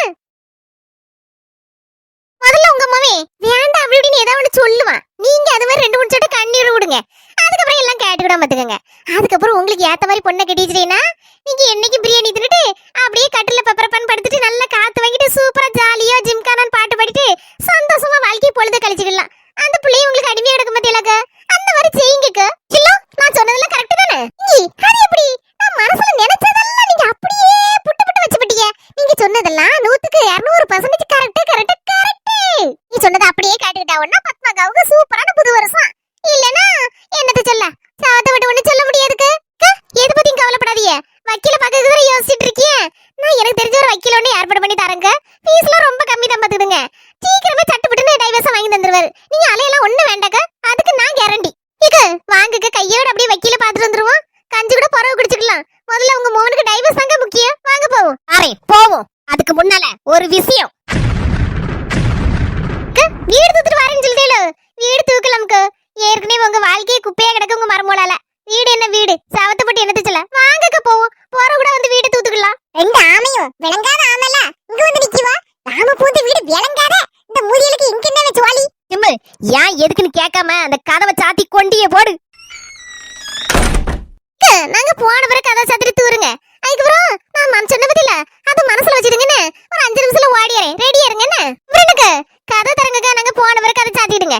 முதல்ல உங்க அம்மாவே வேண்டாம் அப்படி இப்படின்னு ஏதாவது ஒன்று சொல்லுவான். நீங்க அது மாதிரி 2 3 சொட்டு கண்ணீர் விடுங்க. அதுக்கப்புறம் எல்லாம் கேட்டுக்கிட பாத்துக்கங்க. அதுக்கப்புறம் உங்களுக்கு ஏத்த மாதிரி பொண்ணை கட்டிச்சுட்டீங்கன்னா நீங்க என்னைக்கு பிரியாணி தின்னுட்டு அப்படியே கட்டில பெப்பர் பன் படுத்துட்டு நல்லா காத்து வாங்கிட்டு சூப்பரா ஜாலியா ஜிம்கானான் பாட்டு பாடிட்டு சந்தோஷமா வாழ்க்கை பொழுது கழிச்சுக்கலாம். அந்த பிள்ளைய உங்களுக்கு அடிமையா கிடக்க மாட்டேலக்க. அந்த மாதிரி செய்யுங்க. இல்ல நான் சொன்னதெல்லாம் கரெக்ட் தானே? அது எப்படி? நான் மனசுல நினைச்சதெல்லாம் நீங்க அப்படியே புட்டு புட்டு வச்சுட்டீங்க. நீங்க சொன்னதெல்லாம் 100க்கு 200% கரெக்ட் கரெக்ட் கரெக்ட். நீ சொன்னதை அப்படியே கேட்டுக்கிட்டாவன்னா பத்மகாவுக்கு சூப்பரான புது வருஷம். இல்லனா என்னத்த சொல்ல? சாவத்தை விட்டு ஒண்ணு சொல்ல முடியாதுக்கு. எது பத்தியும் கவலைப்படாதீங்க. வக்கீல பக்கத்துல தான் யோசிச்சுட்டு இருக்கீங்க. நான் எனக்கு தெரிஞ்ச ஒரு வக்கீல ஒண்ணு ஏற்பாடு பண்ணி தரேங்க. ஃபீஸ்லாம் ரொம்ப கம்மி தான் பாத்துடுங்க. சீக்கிரமே சட்டுப்பட்டுன்னு டைவர்ஸ் வாங்கி தந்துருவாரு. நீங்க அலையெல்லாம் ஒண்ணு வேண்டாக்க. அதுக்கு நான் கேரண்டி. இக்கு வாங்குக்க கையோட அப்படியே வக்கீல பாத்துட்டு வந்துருவோம். கஞ்சி கூட பரவ குடிச்சுக்கலாம். முதல்ல உங்க மோனுக்கு டைவர்ஸ் தாங்க முக்கியம். வாங்க போவோம். அரே போவோம். அதுக்கு முன்னால ஒரு விஷயம். வீடு தூக்கிட்டு வரேன்னு சொல்லிட்டேல. வீடு தூக்கலாம்க்கு. ஏற்கனவே உங்க வாழ்க்கையை குப்பையா கிடக்கு உங்க மரமோளால. வீடு என்ன வீடு? சவத்தை போட்டு என்னது சொல்ல? வாங்கக்க போவோம். போற கூட வந்து வீடு தூத்துக்கலாம். ரெண்டு ஆமையும் விளங்காத ஆமல இங்க வந்து நிக்குவா. நாம பூந்து வீடு விளங்காத இந்த மூரியலுக்கு இங்க என்ன ஜோலி? சிம்மு ஏன் எதுக்குன்னு கேட்காம அந்த கதவை சாத்தி கொண்டியே போடு. நாங்க போன பிறகு கதை சாத்திட்டு தூருங்க. அதுக்கப்புறம் நான் சொன்ன பத்தில அது மனசுல வச்சிடுங்கன்னு ஒரு 5 நிமிஷத்துல ஓடியறேன். ரெடியா இருங்கன்னு எனக்கு கதை தரங்க. நாங்க போன பிறகு கதை சாத்திடுங்க.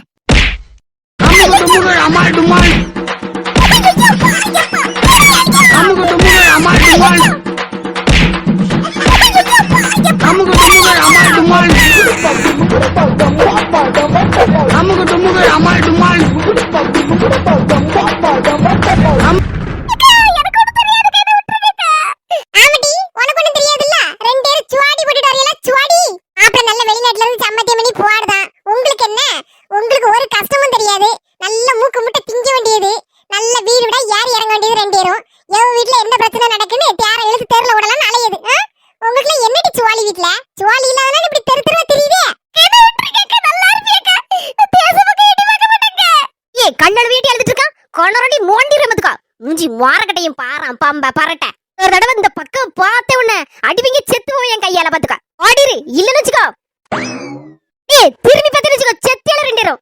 உங்களுக்கு ஒரு கஷ்டமும் தெரியாது. நல்ல மூக்கு முட்டை திங்க வேண்டியது. நல்ல வீடு விட ஏறி இறங்க வேண்டியது ரெண்டேரும். எவ வீட்ல என்ன பிரச்சனை நடக்குன்னு தேர எழுத்து தெருல விடலாம் அலையுது. உங்களுக்கு என்னடி சுவாலி வீட்ல? சுவாலி இல்லாதனால இப்படி தெரு தெருவா தெரியுதே. ஏய் கண்ணள வீட்டு எழுதிட்டு இருக்கா. கொணரடி மோண்டி ரமத்துக்கா. மூஞ்சி மாரக்கட்டையும் பாறாம் பம்ப பரட்ட. ஒரு தடவை இந்த பக்கம் பார்த்த உடனே அடிவிங்க செத்து போய் என் கையால பாத்துக்கா. ஆடிரு இல்லன்னு வச்சுக்கோ. ஏய் திரும்பி பார்த்து வச்சுக்கோ. செத்தியால ரெண்டேரும்.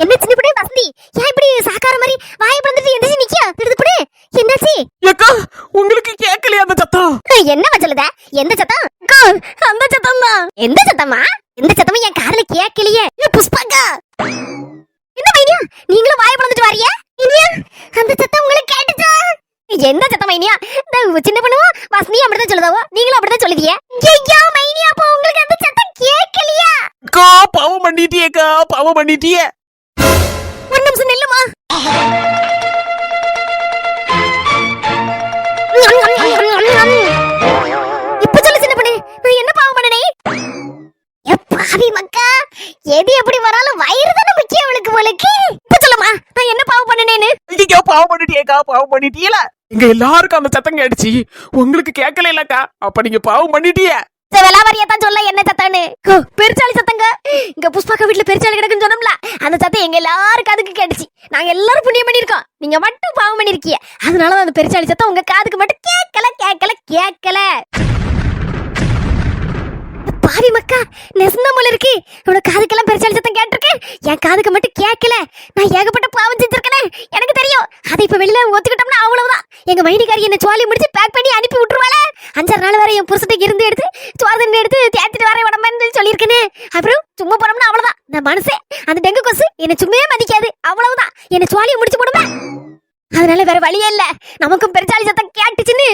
என்ன சின்ன புடி வசந்தி? ஏன் இப்படி சாக்கார மாதிரி வாயை பறந்துட்டு எந்திரிச்சு நிக்கியா? திடுதுப்புடி என்னாச்சு? ஏக்கா உங்களுக்கு கேட்கலையா அந்த சத்தம்? என்னவா சொல்லுத? எந்த சத்தம்? அந்த சத்தம் தான். எந்த சத்தமா? எந்த சத்தமும் என் காதுல கேட்கலையே. புஷ்பாக்கா என்ன மைனியா நீங்களும் வாயை பறந்துட்டு வாரியா? இனியா அந்த சத்தம் உங்களுக்கு கேட்டுச்சா? எந்த சத்தம் மைனியா? இந்த சின்ன பொண்ணும் வசந்தி அப்படிதான் சொல்லுதாவோ. நீங்களும் அப்படிதான் சொல்லுவீங்க. ஐயா மைனியா அப்போ உங்களுக்கு அந்த சத்தம் கேட்கலையா? அக்கா பாவம் பண்ணிட்டியேக்கா, பாவம் பண்ணிட்டியே. ஒரு நிமிஷம் நில்லுமா. இப்ப சொல்லு சின்ன பொண்ணு, நான் என்ன பாவம் பண்ணனே? பாவி மக்கா, எது எப்படி வராலும் வயிறு தானே முக்கியம் அவளுக்கு போலக்கு. இப்ப சொல்லுமா நான் என்ன பாவம் பண்ணனேன்னு? ஐயோ பாவம் பண்ணிட்டியேக்கா, பாவம் பண்ணிட்டியல. இங்க எல்லாருக்கும் அந்த சத்தம் கேட்டுச்சு, உங்களுக்கு கேட்கல இல்லக்கா. அப்ப நீங்க பாவம் பண்ணிட்டியே. வெளாவரியத்தான் சொல்ல என்ன சத்தம்னு. பெருச்சாளி சத்தங்க. இங்க புஷ்பாக்கா வீட்டுல பெருச்சாளி கிடக்குன்னு சொன்னோம்ல, அந்த சத்தம் எங்க எல்லாரும் காதுக்கு கேட்டுச்சு. நாங்க எல்லாரும் புண்ணியம் பண்ணிருக்கோம், நீங்க மட்டும் பாவம் பண்ணிருக்கீங்க. அதனாலதான் அந்த பெருச்சாளி சத்தம் உங்க காதுக்கு மட்டும் கேட்கல கேட்கல கேட்கல. பாவி மக்கா, நெசந்த போல இருக்கு. இவனோட காதுக்கெல்லாம் பெருசாலி சத்தம் கேட்டிருக்கு, என் காதுக்கு மட்டும் கேட்கல. நான் ஏகப்பட்ட பாவம் செஞ்சிருக்கேன், எனக்கு தெரியும். அதை இப்ப வெளியில ஒத்துக்கிட்டோம்னா அவ்வளவுதான். எங்க மைனிகாரி என்ன சோழி முடிச்சு பேக் பண்ணி அனுப்பி விட்டுருவாளே. 5 நாள் வரை என் புருஷத்துக்கு இருந்து எடுத்து சோதனை எடுத்து தேத்திட்டு வர உடம்புன்னு சொல்லியிருக்கேன்னு. அப்புறம் சும்மா போனோம்னா அவ்வளவுதான். இந்த மனுஷன் அந்த டெங்கு கொசு என்ன சும்மே மதிக்காது, அவ்வளவுதான். என்ன சோழியை முடிச்சு போடுமே. அதனால வேற வழியே இல்ல, நமக்கும் பெருசாலி சத்தம் கேட்டுச்சுன்னு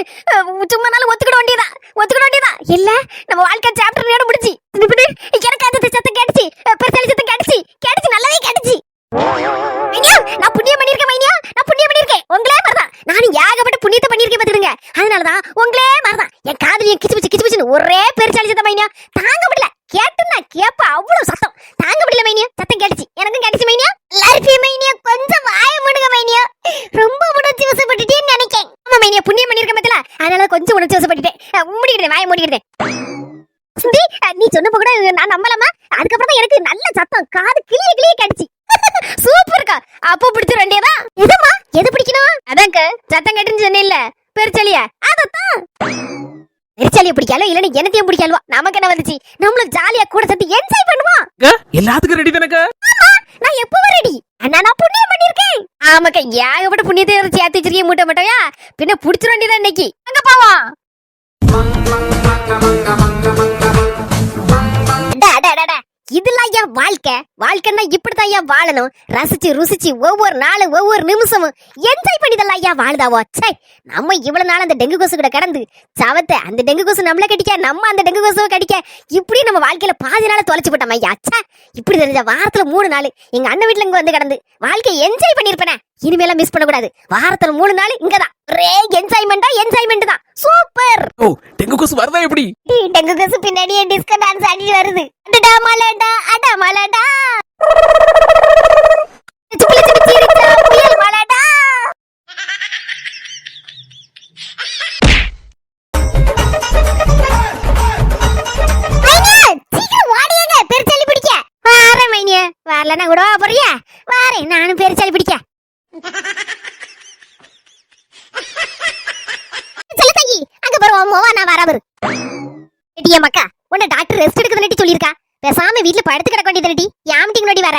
சும்மானாலும் ஒத்துக்கிட வேண்டியதான். இல்ல நம்ம வாழ்க்கை சாப்டர் நேரம் முடிச்சு எனக்கு அந்த சத்தம் கேட்டுச்சு, பெருசாலி சத்தம் கேட்டுச்சு, நல்லாவே கேட்டுச்சு. நான் புண்ணியம் பண்ணிருக்கேன் மைனியா, நான் புண்ணியம் பண்ணிருக்கேன். உங்களே மாதிரிதான் நானும் ஏகப்பட்ட புண்ணியத்தை பண்ணிருக்கேன் பாத்துடுங்க. அதனாலதான் உங்களே மாதிரிதான் என் காதலியை கிச்சு பிச்சுன்னு ஒரே பெருசாலி சத்தம் மைனியா. தாங்க முடியல, கேட்டுன்னா கேப்ப அவ்வளவு சத்தம் தாங்க முடியல மைனியா. சத்தம் கேட்டுச்சு, எனக்கும் கேட்டுச்சு மைனியா. எல்லாருக்கும் மைனியா கொஞ்சம் வாய முடுங்க மைனியா, ரொம்ப உணர்ச்சி வசப்பட்டுட்டேன்னு நினைக்கேன். ஆமா மைனியா, புண்ணியம் பண்ணிருக்க பத்தில, அதனால கொஞ்சம் உணர்ச்சி வசப்பட்டுட்டேன். மூடிக்கிட்டேன், வாய மூடிக்கிட்டேன். நீ சொன்னப்ப கூட நான் நம்பலாமா? அதுக்கப்புறம் தான் எனக்கு நல்ல சத்தம் காது கிளிய கேட்டுச்சு. சூப்பர்க்கா, அப்போ பிடிச்ச வேண்டியதா. எதுமா எது பிடிக்கணும்? அதாங்க சத்தம் கேட்டுன்னு சொன்னேன்ல பெருச்சாலிய, அதத்தான். பெருச்சாலிய பிடிக்காலோ இல்லன்னு என்னத்தையும் பிடிக்காலோ, நமக்கு என்ன வந்துச்சு? நம்மளும் ஜாலியா கூட சேர்த்து என்ஜாய் பண்ணுவோம். எல்லாத்துக்கும் ரெடி தானக்கா? நான் எப்பவும் ரெடி. நான் புண்ணியம் பண்ணிருக்கேன். ஆமாக்கா, ஏகப்பட்ட புண்ணியத்தை சேர்த்து வச்சிருக்கேன் மூட்டை மட்டும்யா. பின்ன புடிச்சிட வேண்டியதான் இன்னைக்கு. அங்க போவோம். இதெல்லாம் ஏன் வாழ்க்கைன்னா இப்படித்தான் ஏன் வாழணும். ரசிச்சு ருசிச்சு ஒவ்வொரு நாளும் ஒவ்வொரு நிமிஷமும் என்ஜாய் பண்ணிதெல்லாம் ஏன் வாழ்தாவோ. சே, நம்ம இவ்வளவு நாள் அந்த டெங்கு கொசு கூட கடந்து சவத்தை அந்த டெங்கு கொசு நம்மள கடிக்க, நம்ம அந்த டெங்கு கொசுவை கடிக்க, இப்படி நம்ம வாழ்க்கையில பாதி நாள தொலைச்சு போட்டோம் ஐயா. சே, இப்படி தெரிஞ்ச வாரத்துல 3 நாள் எங்க அண்ணன் வீட்டுல இங்க வந்து கடந்து வாழ்க்கையை என்ஜாய் பண்ணிருப்பேன். இனிமேல மிஸ் பண்ண கூடாது. வாரத்துல 3 நாள் இங்கதான் ஒரே என்ஜாய்மெண்ட் தான். சூப்பர். ஓ, டெங்கு கொசு வரதா எப்படி? டெங்கு கொசு பின்னாடியே டிஸ்கோ டான்ஸ் ஆடிட்டு வருது. அடடா மலடா புயல் மலடா. பெருச்சாலி பிடிக்க வாரேன் மைனிய. வரலன்னா கூட போறியா? வாரேன் நானும் பெருச்சாலி பிடிக்க. அங்க போறோம், நான் வரவரு. மக்கா, உன்ன டாக்டர் ரெஸ்ட் எடுக்க சொல்லிருக்கா. பேசாம வீட்டுல படுத்து கிடக்க வேண்டியது. யாமட்டிங் நோடி வர.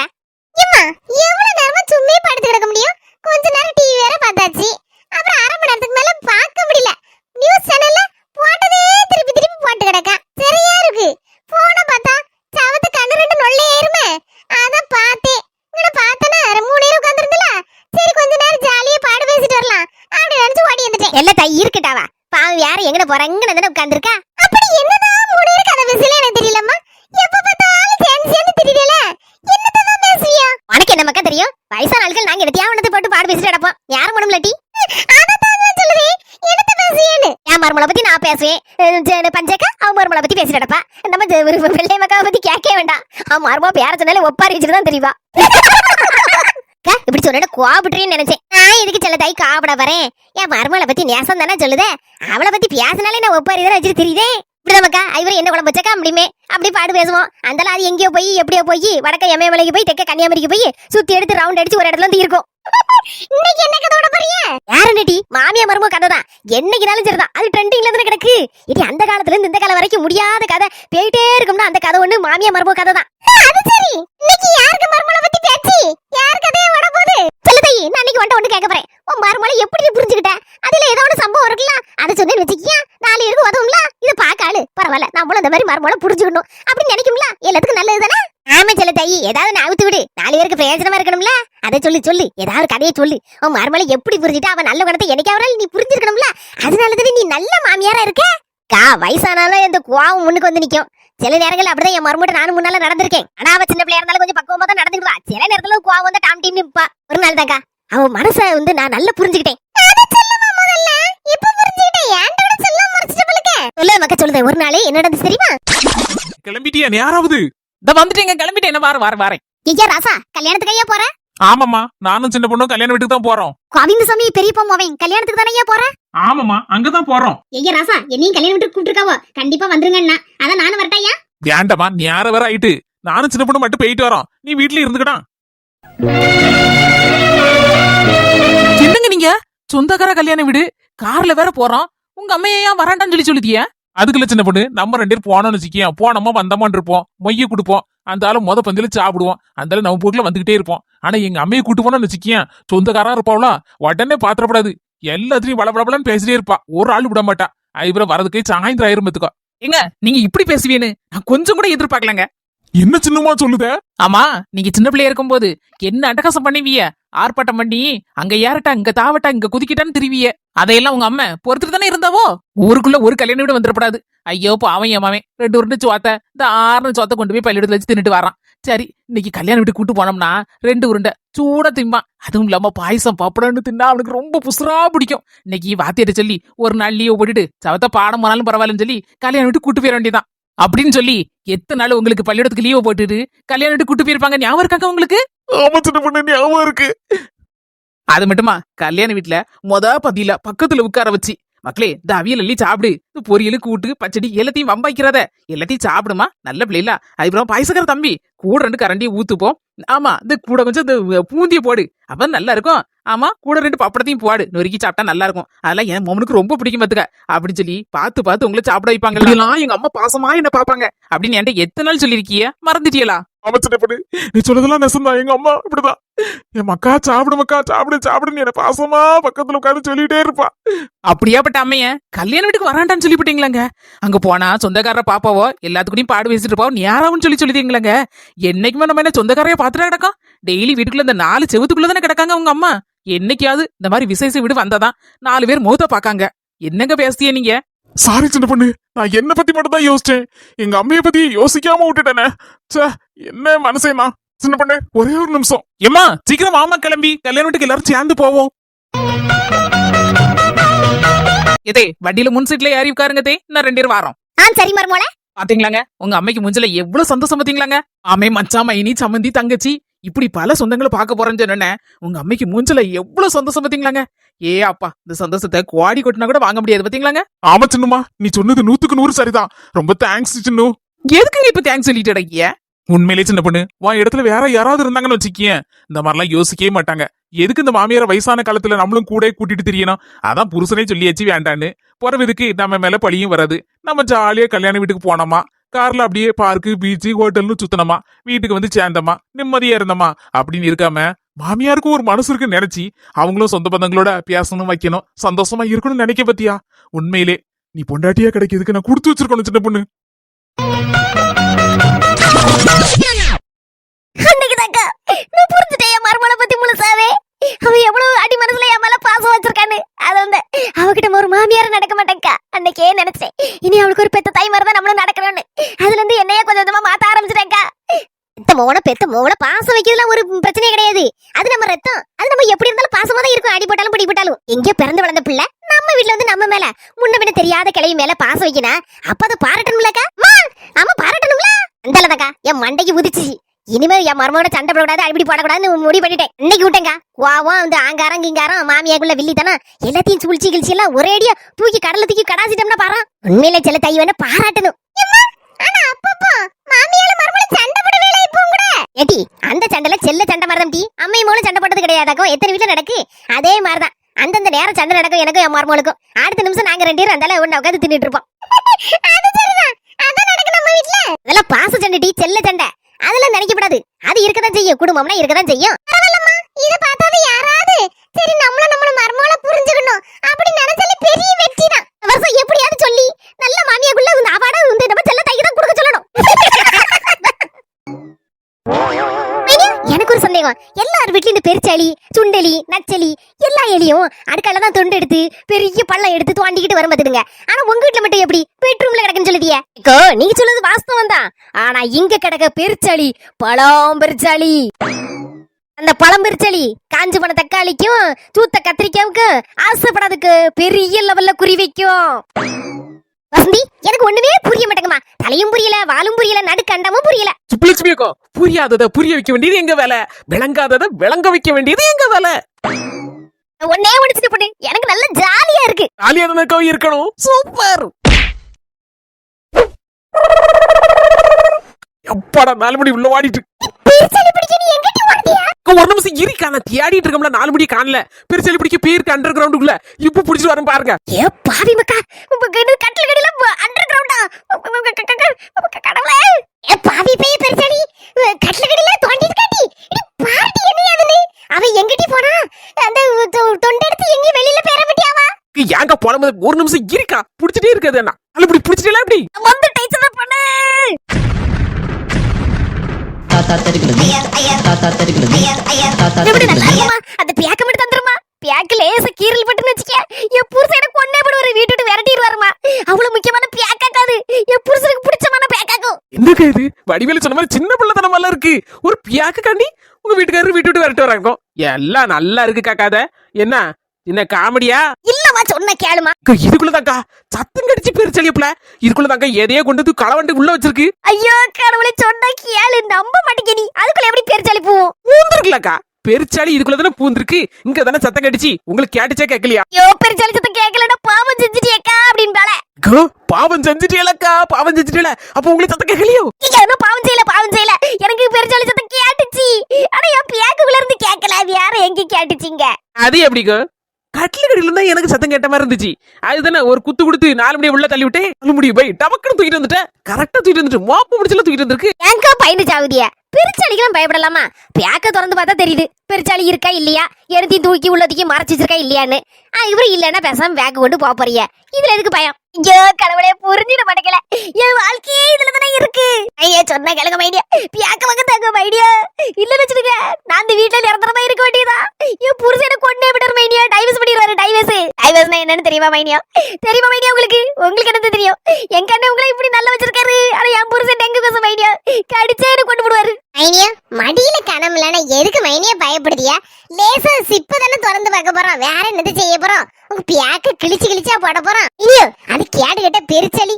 எவ்வளவு நேரமா சும்மே படுத்து கிடக்க முடியும்? கொஞ்ச நேரம் டிவி வேற பார்த்தாச்சு, அப்புறம் 1/2 மணி நேரத்துக்கு மேல பார்க்க முடியல. நியூஸ் சேனல்ல போட்டதே திருப்பி போட்டு கிடக்க சரியா இருக்கு. போன பார்த்தா சவத்து கண்ணு 2 நொல்லே ஏறுமே, அத பார்த்தேன். இங்க பார்த்தனா 3 நேரம் உட்கார்ந்திருந்தல, சரி கொஞ்ச நேரம் ஜாலியா பாடு பேசிட்டு வரலாம் அப்படி நினைச்சு ஓடி வந்துட்டேன். எல்லாம் தை இருக்கட்டாவா, பாவம் யார எங்கன போறங்க தான உட்கார்ந்திருக்கா. அப்படி என்னதான் 3 நேரம் கதை பேசல எனக்கு தெரியலம்மா. எப்ப பார்த்தாலும் சேர்ந்து திரியல, என்னதான் பேசுவியா? உனக்கு என்ன மக்கா தெரியும்? வயசான ஆட்கள் நாங்க எடுத்தியா உனத்தை போட்டு பாடு பேசிட்டு கிடப்போம். யாரும் முடியலட்டி. அதான் சொல்லுவேன், என்னத்த பேசுவேன்னு. என் மருமலை பத்தி நான் பேசுவேன். பஞ்சக்கா அவன் மருமலை பத்தி பேசிட்டு கிடப்பா. நம்ம வெள்ளை மக்காவை பத்தி கேட்கவே வேண்டாம். அவன் மருமா பேர சொன்னாலே ஒப்பாரி வச்சுட்டு தான் தெரியவா. இப்படி சொன்ன கோபப்பட்டுறேன்னு நினைச்சேன். நான் எதுக்கு சில தை காப்பிட வரேன்? என் மருமலை பத்தி நேசம் தானே சொல்லுதே. அவளை பத்தி பேசினாலே நான் ஒப்பாரி தானே வச்சுட்டு தெரியுதே. இப்படிதான்க்கா ஐவரை என்ன குழம்பு வச்சக்கா முடியுமே அப்படி பாடு பேசுவோம். அந்த அது எங்கேயோ போய் எப்படியோ போய் வடக்க எமயமலைக்கு போய் தெக்க கன்னியாகுமரிக்கு போய் சுத்தி எடுத்து ரவுண்ட் அடிச்சு ஒரு இடத்துல வந்து இருக்கும். இன்னைக்கு என்ன கதை விட போறீங்க? யாருன்னடி மாமியா மருமக கதை தான். என்னைக்குனாலும் சரிதான், அது ட்ரெண்டிங்ல தானே கிடக்கு. இது அந்த காலத்துல இருந்து இந்த காலம் வரைக்கும் முடியாத கதை போயிட்டே இருக்கும்னா அந்த கதை ஒண்ணு மாமியா மருமக கதை தான். அது சரி, இன்னைக்கு யாருக்கு மருமகளை பத்தி பேச்சு? யார் கதையை விட போகுது? சொல்லுதை, நான் இன்னைக்கு ஒன்று கேட்க போறேன். உன் மருமகளை எப்படி புரிஞ்சுக்கிட்ட? அதுல ஏதோ ஒரு சம்பவம் இருக்குல்ல, அதை சொன்னேன்னு வச்சுக்கியா 4 பேருக்கு உதவும்ல. இது பார்க்க ஆளு பரவாயில்ல, நம்மளும் அந்த மாதிரி மருமகளை புரிஞ்சுக்கணும் அப்படின்னு நினைக்கும்ல. எல்லாத்துக்கும் நல்லது தானே. ஆமா சொல்ல தை, ஏதாவது நான் அவுத்து விடு, 4 பேருக்கு பிரயோஜனமா இருக்கணும்ல. அதை சொல்லு ஏதாவது கதையை சொல்லு. உன் மருமலை எப்படி புரிஞ்சுட்டா அவன் நல்ல குணத்தை என்னைக்காவது நீ புரிஞ்சிருக்கணும்ல. அதனாலதான் நீ நல்ல மாமியாரா இருக்க. வயசானாலும் இந்த கோவம் முன்னுக்கு வந்து நிக்கும். சில நேரங்கள் அப்படிதான் என் மருமட்ட நானும் முன்னால நடந்திருக்கேன். ஆனா அவ சின்ன பிள்ளையா இருந்தாலும் கொஞ்சம் பக்குவமா தான் நடந்துக்குவா. சில நேரத்துல கோவம் வந்து டாம் டீம் நிப்பா. ஒரு நாள் தாக்கா அவன் மனச நான் நல்லா புரிஞ்சுக்கிட்டேன். சொல்ல மக்கா சொல்லுதேன். ஒரு நாளே என்ன நடந்துச்சு தெரியுமா? கிளம்பிட்டியா? யாராவது வந்துட்டேங்க, கிளம்பிட்டேன். வரேன். ஐயா ராசா, கல்யாணத்துக்கு ஐயா போற? ஆமாமா, நானும் சின்ன பொண்ணும் கல்யாண வீட்டுக்கு தான் போறோம். கோவிந்த சாமி பெரியப்பா மோவன் கல்யாணத்துக்கு தானே ஐயா போற? ஆமாமா, அங்கதான் போறோம். ஐயா ராசா, என்னையும் கல்யாண வீட்டுக்கு கூப்பிட்டுருக்காவோ, கண்டிப்பா வந்துருங்கண்ணா. அதான் நானும் வரட்டையா? வேண்டாமா, நீ யார வர ஆயிட்டு. நானும் சின்ன பொண்ணு மட்டும் போயிட்டு வரோம், நீ வீட்டுல இருந்துக்கடா. என்னங்க நீங்க சொந்தக்கார கல்யாண வீடு கார்ல வேற போறோம். உங்க அம்மையா வராண்டான்னு சொல்லுதியா? அதுக்குள்ள சின்ன பொண்ணு நம்ம 2 பேரும் போனோம்னு வச்சுக்கியா, போனோமா வந்தோமான்னு இருப்போம், மொய்ய கொடுப்போம், அந்த ஆளு மொத பந்தில சாப்பிடுவோம், அந்த ஆளு நம்ம போக்குல வந்துகிட்டே இருப்போம். ஆனா எங்க அம்மையை கூட்டு போனோம்னு வச்சுக்கியா, சொந்தக்காரா இருப்பாவளா, உடனே பாத்திரப்படாது, எல்லாத்தையும் பளபளபளன்னு பேசிட்டே இருப்பா, ஒரு ஆளு விட மாட்டா. ஐபுறம் வரதுக்கு சாயந்தரம் ஆயிரம் பத்துக்கோ. ஏங்க நீங்க இப்படி பேசுவீன்னு நான் கொஞ்சம் கூட எதிர்பார்க்கலங்க. என்ன சின்னமா சொல்லுத? ஆமா, நீங்க சின்ன பிள்ளையா இருக்கும்போது என்ன அட்டகாசம் பண்ணுவீய, ஆர்ப்பாட்டம் பண்ணி அங்க ஏறட்டா இங்க தாவட்டா இங்க குதிக்கிட்டான்னு திருவிய. அதையெல்லாம் உங்க அம்மா பொறுத்துட்டு தானே இருந்தாவோ. ஊருக்குள்ள ஒரு கல்யாணம் கூட வந்துடப்படாது. ஐயோ பாவன் ஏமாவே 2 உருண்டு சோத்த இந்த 6 சோத்த கொண்டு போய் பள்ளியிடத்துல வச்சு தின்னுட்டு வரான். சரி இன்னைக்கு கல்யாணம் வீட்டு கூட்டு போனோம்னா 2 உருண்டை சூட திம்பான். அதுவும் இல்லாம பாயசம் பப்படம்னு தின்னா அவனுக்கு ரொம்ப புசுரா பிடிக்கும். இன்னைக்கு வாத்தியிட்ட சொல்லி ஒரு நாள் லீவ் போட்டுட்டு சவத்த பாடம் போனாலும் பரவாயில்லன்னு சொல்லி கல்யாணம் வீட்டு கூட்டு போயிட வேண்டியதான் அப்படின்னு சொல்லி எத்தனை நாள் உங்களுக்கு பள்ளியிடத்துக்கு லீவ் போட்டுட்டு கல்யாணம் வீட்டு கூட்டு போயிருப்பாங்க. ஞாபகம் இருக்காங்க உங்களுக்கு? ஞாபகம் இருக்கு. அது மட்டுமா, கல்யாண வீட்டுல பதில பக்கத்துல உட்கார வச்சு, மக்களே இந்த அவியல் எல்லாம் சாப்பிடு, இந்த பொரியலு கூட்டு பச்சடி எல்லாத்தையும் வம்பாய்க்கிறத எல்லாத்தையும் சாப்பிடுமா, நல்ல பிள்ளைல. அதுக்கப்புறம் பாயசக்கார தம்பி கூட 2 கரண்டியை ஊத்துப்போம். ஆமா இந்த கூட கொஞ்சம் இந்த பூந்திய போடு, அப்ப நல்லா இருக்கும். ஆமா கூட 2 பப்படத்தையும் போடு, நொறுக்கி சாப்பிட்டா நல்லா இருக்கும். அதெல்லாம் என் மொமனுக்கு ரொம்ப பிடிக்கும் பாத்துக்க அப்படின்னு சொல்லி பார்த்து பார்த்து உங்களை சாப்பிட வைப்பாங்க. எங்க அம்மா பாசமா என்ன பாப்பாங்க அப்படின்னு என்கிட்ட எத்தனை நாள் சொல்லிருக்கிய, மறந்துட்டியலா? அமைச்சப்படு நீ சொன்னதெல்லாம் நெசந்தான். எங்க அம்மா இப்படிதான், என் மக்கா சாப்பிடு மக்கா சாப்பிடு சாப்பிடுன்னு என்ன பாசமா பக்கத்துல உட்காந்து சொல்லிட்டே இருப்பா. அப்படியாப்பட்ட அம்மைய கல்யாண வீட்டுக்கு வராண்டான்னு சொல்லிவிட்டீங்களாங்க. அங்க போனா சொந்தக்காரர பாப்பாவோ எல்லாத்துக்கூடயும் பாடு பேசிட்டு இருப்பாவோ நேராவும் சொல்லிட்டீங்களாங்க. என்னைக்குமே நம்ம என்ன சொந்தக்காரைய பாத்துட்டா கிடக்கும்? டெய்லி வீட்டுக்குள்ள இந்த 4 செவத்துக்குள்ள தானே கிடக்காங்க உங்க அம்மா. என்னைக்காவது இந்த மாதிரி விசேஷ வீடு வந்தாதான் 4 பேர் முகத்தை பாக்காங்க. என்னங்க பேசிய நீங்க? சாரி சின்ன பொண்ணு, நான் என்ன பத்தி மட்டும் தான் யோசிச்சேன், எங்க அம்மைய பத்தி யோசிக்காம விட்டுட்டேனே. என்ன மனசேனா? சின்ன பொண்ணு ஒரே ஒரு நிமிஷம். ஏமா சீக்கிரம் மாமா கிளம்பி கல்யாண வீட்டுக்கு எல்லாரும் சேர்ந்து போவோம். எதே வண்டியில முன் சீட்ல ஏறி உட்காருங்க தே, நான் 2 பேரும் வாரோம். சரி மருமோளே. பாத்தீங்களாங்க உங்க அம்மைக்கு முஞ்சில எவ்வளவு சந்தோஷம் பாத்தீங்களாங்க. ஆமே மச்சான் மைனி சம்மந்தி தங்கச்சி இப்படி பல சொந்தங்களை பார்க்க போறேன்னு சொன்னேன். உங்க அம்மைக்கு மூஞ்சில எவ்வளவு சந்தோஷம் பாத்தீங்களாங்க. ஏ அப்பா இந்த சந்தோஷத்தை குவாடி கொட்டினா கூட வாங்க முடியாது பாத்தீங்களாங்க. ஆமா சின்னம்மா, நீ சொன்னது 100க்கு 100 சரிதான். ரொம்ப தேங்க்ஸ் சின்னு. எதுக்கு இப்ப தேங்க்ஸ் சொல்லிட்டு அடக்கிய? உண்மையிலே சின்ன பொண்ணு உன் இடத்துல வேற யாராவது இருந்தாங்கன்னு வச்சுக்கிய இந்த மாதிரிலாம் யோசிக்கவே மாட்டாங்க. எதுக்கு இந்த மாமியார வயசான காலத்துல நம்மளும் கூட கூட்டிட்டு தெரியணும். அதான் புருஷனே சொல்லியாச்சு வேண்டான்னு. பிறவிதுக்கு நம்ம மேல பழியும் வராது. நம்ம ஜாலியா கல்யாண வீட்டுக்கு போனோமா, கார்ல அப்படியே பார்க்கு பீச்சு ஹோட்டல்னு சுத்தனமா, வீட்டுக்கு வந்து சேர்ந்தமா, நிம்மதியா இருந்தமா அப்படின்னு இருக்காம மாமியாருக்கும் ஒரு மனசு இருக்குன்னு நினைச்சு அவங்களும் சொந்த பந்தங்களோட பேசணும் வைக்கணும் சந்தோஷமா இருக்கணும்னு நினைக்க பத்தியா. உண்மையிலே நீ பொண்டாட்டியா கிடைக்கிறதுக்கு நான் கொடுத்து வச்சிருக்கணும் சின்ன பொண்ணு. அன்னைக்குதாக்கா நான் புரிஞ்சுட்டேன் என் மருமகளை பத்தி முழுசாவே. அவ எவ்வளவு அடி மனசுல என் மேல பாசம் வச்சிருக்கான்னு. அது வந்து அவகிட்ட ஒரு மாமியார நடக்க மாட்டேங்கா. அன்னைக்கே நினைச்சேன் இனி அவளுக்கு ஒரு பெத்த தாய் மாதிரி தான் நம்மளும் நடக்கணும்னு. அதுல இருந்து என்னையே கொஞ்சம் கொஞ்சமா மாத்த ஆரம்பிச்சிட்டேங்கா. பெத்த மோன பாசம் வைக்கிறதுல ஒரு பிரச்சனையே கிடையாது. அது நம்ம ரத்தம், அது நம்ம எப்படி இருந்தாலும் பாசமா தான் இருக்கும். அடிபட்டாலும் பிடிபட்டாலும் எங்க பிறந்து வளர்ந்த பிள்ளை நம்ம வீட்டுல வந்து நம்ம மேல முன்ன பின்ன தெரியாத கிளவி மேல பாசம் வைக்கணும். அப்ப அதை பாராட்டணும்லக்கா. ஆமா பாராட்டணும்ல. அந்தலதாக்கா என் மண்டைக்கு உதிச்சு இனிமே என் மருமோட சண்டை போடக்கூடாது, அடிப்படி போடக்கூடாதுன்னு முடிவு பண்ணிட்டேன். இன்னைக்கு விட்டேங்க கோவம் இந்த ஆங்காரம் கிங்காரம் மாமியாக்குள்ள வில்லித்தனம் எல்லாத்தையும் சூழ்ச்சி கிழிச்சி எல்லாம் ஒரேடியா தூக்கி கடல தூக்கி கடாசிட்டோம்னா பாரு. உண்மையில சில தை வேணா பாராட்டணும். ஆனா அப்பப்போ மாமியால மருமோட சண்டை போடவே இல்லை இப்போ கூட. ஏடி அந்த சண்டைல செல்ல சண்டை மாதிரி தான். அம்மை மூலம் சண்டை போட்டது கிடையாதாக்கோ. எத்தனை வீட்டுல நடக்கு அதே மாதிரிதான். அந்தந்த நேரம் சண்டை நடக்கும் எனக்கும் என் மருமகளுக்கும். அடுத்த நிமிஷம் நாங்க 2 பேரும் அந்தால ஒண்ணு உட்காந்து தின்னுட்டு இருப்போம். அது சரிதான், அதான் நடக்கு நம்ம வீட்டுல. அதெல்லாம் பாச சண்டை டி, செல்ல சண்டை அதெல்லாம் நினைக்கப்படாது. அது இருக்கதான் செய்யும், குடும்பம்னா இருக்கதான் செய்யும். பரவாயில்லம்மா, இத பார்த்தாது யாராவது சரி நம்மள மர்மோல புரிஞ்சுக்கணும் அப்படி நினைச்சாலே பெரிய வெற்றி தான். வருஷம் எப்படியாவது சொல்லி நல்ல மாமியாக்குள்ள இந்த அவார்டை வந்து நம்ம செல்ல தைக்கு தான் கொடுக்க சொல்லணும். எனக்கு ஒரு சந்தேகம், எல்லார் வீட்லயும் இந்த பெருச்சாளி சுண்டலி நச்சலி எல்லா எலியும் அடுக்கால தான் தொண்டு எடுத்து பெரிய பள்ளம் எடுத்து தோண்டிக்கிட்டு வர மாத்துடுங்க. ஆனா உங்க வீட்டுல மட்டும் எப்படி பெட்ரூம்ல கிடக்குன்னு சொல்லுதிய? நீங்க சொல்றது வாஸ்தவம் தான். ஆனா இங்க கிடக்க பெருச்சாளி பழம் பெருச்சாளி. அந்த பழம் பெருச்சாளி காஞ்சு போன தக்காளிக்கும் சூத்த கத்திரிக்காவுக்கும் ஆசைப்படாதுக்கு பெரிய லெவல்ல குறி வைக்கும். வசந்தி எனக்கு ஒண்ணுமே புரிய மாட்டேங்கம்மா. தலையும் புரியல, வாலும் புரியல, நடுக்கண்டமும் புரியல. சுப்புலட்சுமியக்கோ புரியாதத புரிய வைக்க வேண்டியது எங்க வேலை, விளங்காதத விளங்க வைக்க வேண்டியது எங்க வேலை. ஒன்னே முடிச்சுட்டு போட்டு எனக்கு நல்ல ஜாலியா இருக்கு. ஜாலியா தானே இருக்கணும். சூப்பர். எப்பாடா 4 மணி உள்ள வாடிட்டு பெருச்சாளி பிடிக்க நீ எங்கடி ஓடுறியா? ஒரு நிமிஷம் இருக்கா, நான் தேடிட்டு இருக்கோம்ல, 4 மணி காணல. பெருசாலி பிடிக்க பேருக்கு அண்டர் கிரவுண்டுக்குள்ள இப்ப புடிச்சு வரேன் பாருங்க. ஏ பாவி மக்கா, கட்டில கடில அண்டர் கிரவுண்டா கடவுளே. ஏ பாவி பைய பெருசாலி கட்டில கடில தோண்டிட்டு காட்டி பார்ட்டி என்ன அதுன்னு அவன் எங்கடி போனா? அந்த தொண்டை எடுத்து எங்க வெளியில பேர விட்டியாவா? ஏங்க போனது ஒரு நிமிஷம் இருக்கா, புடிச்சிட்டே இருக்காது அண்ணா. அல்ல இப்படி புடிச்சிட்டே அப்படி வந்து டைச்சர் பண்ணு. தாத்தா தெரிகிறது தாத்தா தெரிகிறது தாத்தா எப்படி நல்லா தெரிகிறது இருக்குமா? அந்த பேக்க மட்டும் தந்துருமா? பேக்க லேச கீறல் பட்டுன்னு வச்சுக்க, என் புருஷனை கொன்னே போடுவாரு, வீட்டு விரட்டிடுவாருமா. அவ்வளவு முக்கியமான பேக்காக்காது, என் புருஷனுக்கு பிடிச்சமான பேக்காக்கும். என்னக்கா இது? வடிவேலு சொன்ன மாதிரி சின்ன பிள்ளைத்தனம் எல்லாம் இருக்கு. ஒரு பியாக்கு காண்டி உங்க வீட்டுக்காரரு வீட்டு விட்டு விரட்டு வராங்க. எல்லாம் நல்லா இருக்கு காக்காத. என்ன காமெடியா? இல்லவா சொன்ன கேளுமா. இதுக்குள்ளதாக்கா சத்தம் கடிச்சு பெருச்சலியப்ல. இதுக்குள்ளதாக்கா எதையோ கொண்டு வந்து களவண்டு உள்ள வச்சிருக்கு. ஐயோ கடவுளே, சொன்ன கேளு, நம்ப மாட்டேங்க நீ. அதுக்குள்ள எப்படி பெருச்சாலி போவோம்? பூந்திருக்கலக்கா, பெருச்சாலி இதுக்குள்ளதானே பூந்திருக்கு. இங்க தானே சத்தம் கடிச்சு. உங்களுக்கு கேட்டுச்சா கேட்கலையா? ஐயோ பெருச்சாலி சத்தம் கேட்கலன்னா பாவம் செஞ்சுட்டியக்கா அப்படின்னு பால. பாவம் செஞ்சுட்டேலக்கா, பாவம் செஞ்சுட்டேல. அப்ப உங்களுக்கு சத்தம் கேட்கலையோ? என்ன பாவம் செய்யல. எனக்கு பெருச்சாலி சத்தம் கேட்டுச்சு. ஆனா என் பேக்குள்ள இருந்து கேட்கல, வேற எங்க கேட்டுச்சுங்க. அது எப்படிக்கோ? கட்டில கடியில இருந்தா எனக்கு சத்தம் கேட்ட மாதிரி இருந்துச்சு. அதுதானே ஒரு குத்து கொடுத்து 4 மணியை உள்ள தள்ளி விட்டேன். 4 மணி போய் டபக்குன்னு தூக்கிட்டு வந்துட்டேன். கரெக்டா தூக்கிட்டு வந்துட்டு மோப்பு முடிச்சல தூக்கிட்டு வந்திருக்கு. ஏங்கா பயந்து சாவுதிய? பெருச்சாலிக்கெல்லாம் பயப்படலாமா? பேக்க திறந்து பார்த்தா தெரியுது பெருச்சாலி இருக்கா இல்லையா, எடுத்தையும் தூக்கி உள்ளதுக்கு மறைச்சு வச்சிருக்கா இல்லையான்னு. இவரு இல்லன்னா பேசாம பேக்க கொண்டு போக போறிய. இதுல எதுக்கு பயம்? ஐயோ கடவுளே, புரிஞ்சிட மாட்டேங்கல. என் வாழ்க்கையே இதுல தானே இருக்கு. ஐயா சொன்ன கேளுங்க மைடியா, பேக்க வாங்க தாங்க மைடியா. இல்லன்னு வச்சுடுங்க, நான் இந்த வீட்டுல நிரந்தரமா இருக்க வேண்டியதா. என் புருஷனை கொண்டே விடுற மைடியா. டைவர்ஸ் பண்ணிடுவாரு. டைவர்ஸ்னா என்னன்னு தெரியுமா மைடியா? உங்களுக்கு என்ன தெரியும்? என் கண்ணு உங்களை இப்படி நல்லா வச்சிருக்காரு. ஆனா என் புருஷன் டெங்கு கொசு மைடியா கடிச்சே கொண்டு விடுவாரு. மைனியா மடியில கனமில்லனா எதுக்கு மைனியா பயப்படுதியா? லேசா சிப்பு தானே திறந்து பார்க்க போறோம், வேற என்னது செய்ய போறோம்? உங்க பேக்க கிழிச்சா போட போறோம். ஐயோ அது கேட்டுக்கிட்ட பெருச்சலி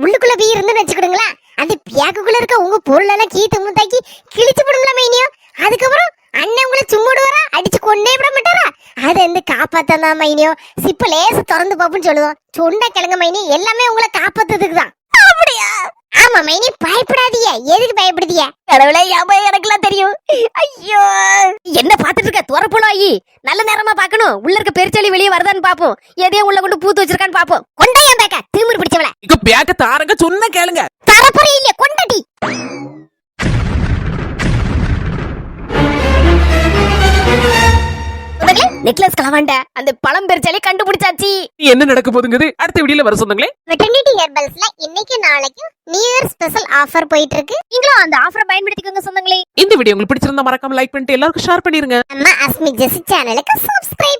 உள்ளுக்குள்ள போய் இருந்து வச்சுக்கிடுங்களா. அந்த பேக்குக்குள்ள இருக்க உங்க பொருள் எல்லாம் கீத்து மூத்தாக்கி கிழிச்சு போடுங்களா மைனியா. அதுக்கப்புறம் அண்ணன் உங்களை சும்முடுவாரா, அடிச்சு கொண்டே விட மாட்டாரா? அது வந்து காப்பாத்தான் மைனியோ. சிப்ப லேச திறந்து பாப்புன்னு சொல்லுவோம். சொன்ன கிழங்க மைனி, எல்லாமே உங்களை காப்பாத்துறதுக்கு தான். அப்படியா? ஆமா மைனி, பயப்படாதீங்க. எதுக்கு பயப்படுதிய? கடவுளே, எனக்குலாம் தெரியும். ஐயோ என்ன பாத்துட்டு இருக்க? துறப்புலாயி நல்ல நேரமா பாக்கணும். உள்ள இருக்க பெருச்சாலி வெளியே வருதான்னு பாப்போம். எதையும் உள்ள கொண்டு பூத்து வச்சிருக்கான்னு பாப்போம். கொண்டாயா பேக்க, திமிரு பிடிச்சவள. இங்க பேக்க தாரங்க, சொன்ன கேளுங்க. தரப்புற இல்ல கொண்டாடி. நெக்லஸ் கலவாண்ட அந்த பழம் பெருச்சாலி கண்டுபிடிச்சாச்சு. என்ன நடக்க போகுதுங்கிறது அடுத்த வீடியோல வர சொந்தங்களே. வெட்டர்னிட்டி ஹெர்பல்ஸ்ல இன்னைக்கு நாளைக்கு நியூ இயர் ஸ்பெஷல் ஆஃபர் போயிட்டு இருக்கு. நீங்களும் அந்த ஆஃபரை பயன்படுத்திக்கோங்க சொந்தங்களே. இந்த வீடியோ உங்களுக்கு பிடிச்சிருந்தா மறக்காம லைக் பண்ணிட்டு எல்லாருக்கும் ஷேர் பண்ணிருங்க. நம்ம அஸ்மி ஜெசி சேனலுக்கு சப்ஸ்கிரைப்